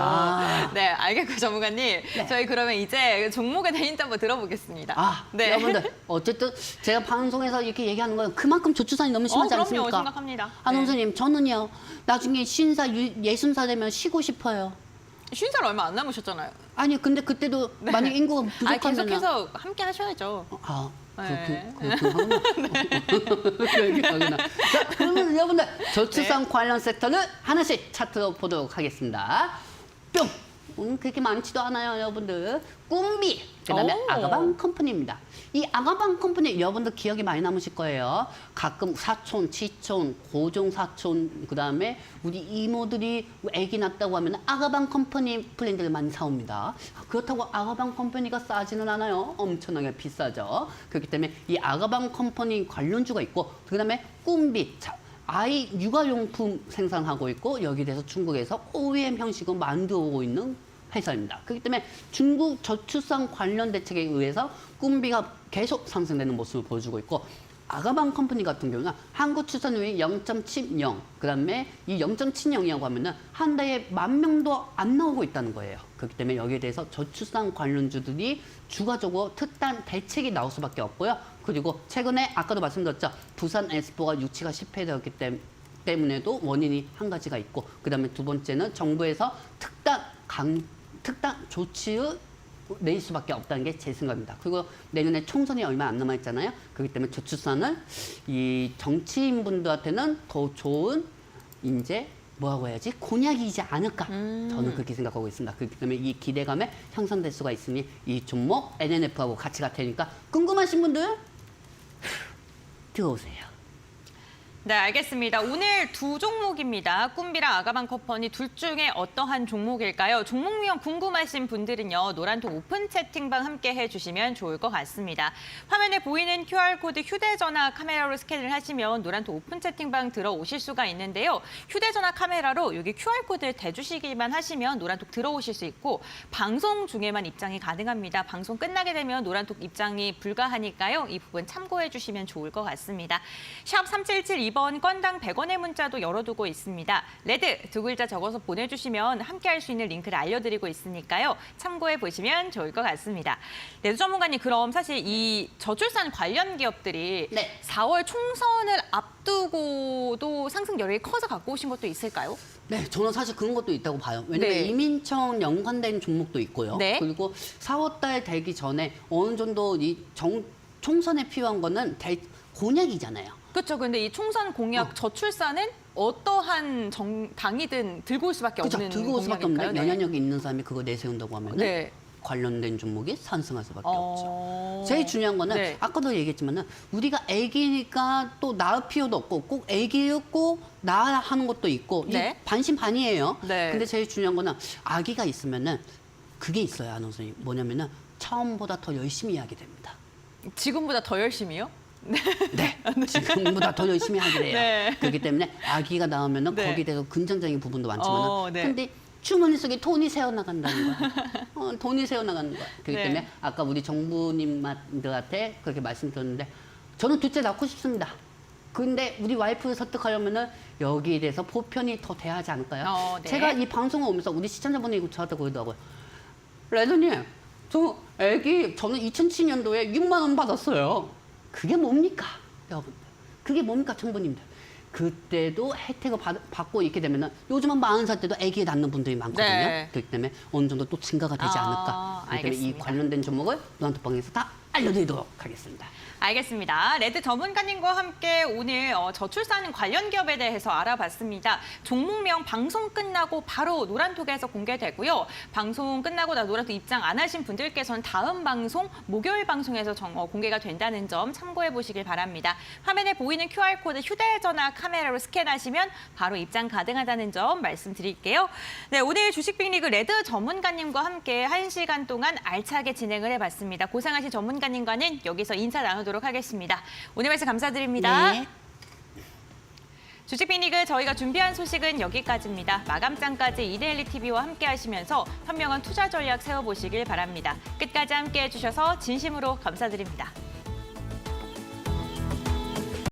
네, 알겠고 전문가님. 네. 저희 그러면 이제 종목에 대한 힌트 한번 들어보겠습니다. 네. 여러분들 어쨌든 제가 방송에서 이렇게 얘기하는 건 그만큼 저출산이 너무 심하지 그럼요, 않습니까? 심각합니다. 선생님, 저는요 나중에 50살, 60살 되면 쉬고 싶어요. 50살 얼마 안 남으셨잖아요. 아니 근데 그때도 만약 인구가 부족하면 계속해서 함께 하셔야죠. 그렇구나. 네. 자, 그러면 여러분들 저출산 관련 섹터를 하나씩 차트로 보도록 하겠습니다. 뿅! 그렇게 많지도 않아요, 여러분들. 꿈비, 그다음에 오. 아가방 컴퍼니입니다. 이 아가방 컴퍼니 여러분들 기억이 많이 남으실 거예요. 가끔 사촌, 치촌, 고종 사촌, 그다음에 우리 이모들이 아기 낳았다고 하면 아가방 컴퍼니 브랜드를 많이 사옵니다. 그렇다고 아가방 컴퍼니가 싸지는 않아요. 엄청나게 비싸죠. 그렇기 때문에 이 아가방 컴퍼니 관련주가 있고, 그다음에 꿈비, 아이 육아용품 생산하고 있고, 여기에 대해서 중국에서 OEM 형식으로 만들어오고 있는 회사입니다. 그렇기 때문에 중국 저출산 관련 대책에 의해서 꿈비가 계속 상승되는 모습을 보여주고 있고, 아가방 컴퍼니 같은 경우는 한국 출산율이 0.70, 그다음에 이 0.70이라고 하면은 한 달에 10,000명도 안 나오고 있다는 거예요. 그렇기 때문에 여기에 대해서 저출산 관련주들이 추가적으로 특단 대책이 나올 수밖에 없고요. 그리고 최근에 아까도 말씀드렸죠. 부산 엑스포가 유치가 실패되었기 때문에도 원인이 한 가지가 있고, 그다음에 두 번째는 정부에서 특단 조치를 낼 수밖에 없다는 게 제 생각입니다. 그리고 내년에 총선이 얼마 안 남아있잖아요. 그렇기 때문에 저출산은 이 정치인분들한테는 더 좋은 이제 뭐라고 해야지 공약이지 않을까. 저는 그렇게 생각하고 있습니다. 그렇기 때문에 이 기대감에 향상될 수가 있으니 이 종목 NNF하고 같이 갈 테니까 궁금하신 분들 들어오세요. 네, 알겠습니다. 오늘 두 종목입니다. 꿈비랑 아가방 컴퍼니 둘 중에 어떠한 종목일까요? 종목 유형 궁금하신 분들은요, 노란톡 오픈 채팅방 함께 해주시면 좋을 것 같습니다. 화면에 보이는 QR코드 휴대전화 카메라로 스캔을 하시면 노란톡 오픈 채팅방 들어오실 수가 있는데요. 휴대전화 카메라로 여기 QR코드를 대주시기만 하시면 노란톡 들어오실 수 있고, 방송 중에만 입장이 가능합니다. 방송 끝나게 되면 노란톡 입장이 불가하니까요. 이 부분 참고해 주시면 좋을 것 같습니다. 샵 3772번 건당 100원의 문자도 열어두고 있습니다. 레드 두 글자 적어서 보내주시면 함께할 수 있는 링크를 알려드리고 있으니까요. 참고해 보시면 좋을 것 같습니다. 레드 전문가님, 그럼 사실 이 저출산 관련 기업들이 네. 4월 총선을 앞두고도 상승 여력이 커서 갖고 오신 것도 있을까요? 네, 저는 사실 그런 것도 있다고 봐요. 왜냐면 네. 이민청 연관된 종목도 있고요. 네. 그리고 4월달 되기 전에 어느 정도 이 총선에 필요한 거는 공약이잖아요. 그렇죠. 근데 이 총선 공약 저출산은 어떠한 당이든 들고 올 수밖에 그죠? 없는 들고 올 수밖에 없는 공약일까요? 네. 영향력이 있는 사람이 그거 내세운다고 하면 네. 관련된 종목이 상승할 수밖에 없죠. 어... 제일 중요한 거는 네. 아까도 얘기했지만은 우리가 애기니까 또 낳을 필요도 없고 꼭 애기를 꼭 낳아야 하는 것도 있고 네. 이 반신반의예요. 네. 근데 제일 중요한 거는 아기가 있으면은 그게 있어요, 아나운서님. 뭐냐면은 처음보다 더 열심히 하게 됩니다. 지금보다 더 열심히요? 네, 지금보다 더 열심히 하게 돼요. 네. 그렇기 때문에 아기가 나오면은 네. 거기에 대해서 긍정적인 부분도 많지만은 네. 근데 주머니 속에 돈이 새어나간다는 거야. 돈이 새어나가는 거야. 그렇기 네. 때문에 아까 우리 정부님들한테 그렇게 말씀드렸는데 저는 둘째 낳고 싶습니다. 근데 우리 와이프를 설득하려면은 여기에 대해서 보편이 더 돼야 하지 않을까요? 네. 제가 이 방송을 오면서 우리 시청자분이 저한테 그러더라고요. 레드님, 저는 2007년도에 6만 원 받았어요. 그게 뭡니까, 여러분들? 그게 뭡니까, 청부님들? 그때도 혜택을 받고 있게 되면은 요즘은 40살 때도 아기 낳는 분들이 많거든요. 네. 그렇기 때문에 어느 정도 또 증가가 되지 않을까. 그렇기 때문에 이 알겠습니다. 관련된 종목을 노란톡방에서 다 알려드리도록 하겠습니다. 알겠습니다. 레드 전문가님과 함께 오늘 저출산 관련 기업에 대해서 알아봤습니다. 종목명 방송 끝나고 바로 노란톡에서 공개되고요. 방송 끝나고 나 노란톡 입장 안 하신 분들께서는 다음 방송, 목요일 방송에서 공개가 된다는 점 참고해 보시길 바랍니다. 화면에 보이는 QR코드 휴대전화 카메라로 스캔하시면 바로 입장 가능하다는 점 말씀드릴게요. 네, 오늘 주식빅리그 레드 전문가님과 함께 1시간 동안 알차게 진행을 해봤습니다. 고생하신 전문가님과는 여기서 인사 나누도록 하겠습니다. 오늘 말씀 감사드립니다. 네. 주식빅리그 저희가 준비한 소식은 여기까지입니다. 마감장까지 이데일리 TV와 함께 하시면서 현명한 투자 전략 세워보시길 바랍니다. 끝까지 함께 해주셔서 진심으로 감사드립니다.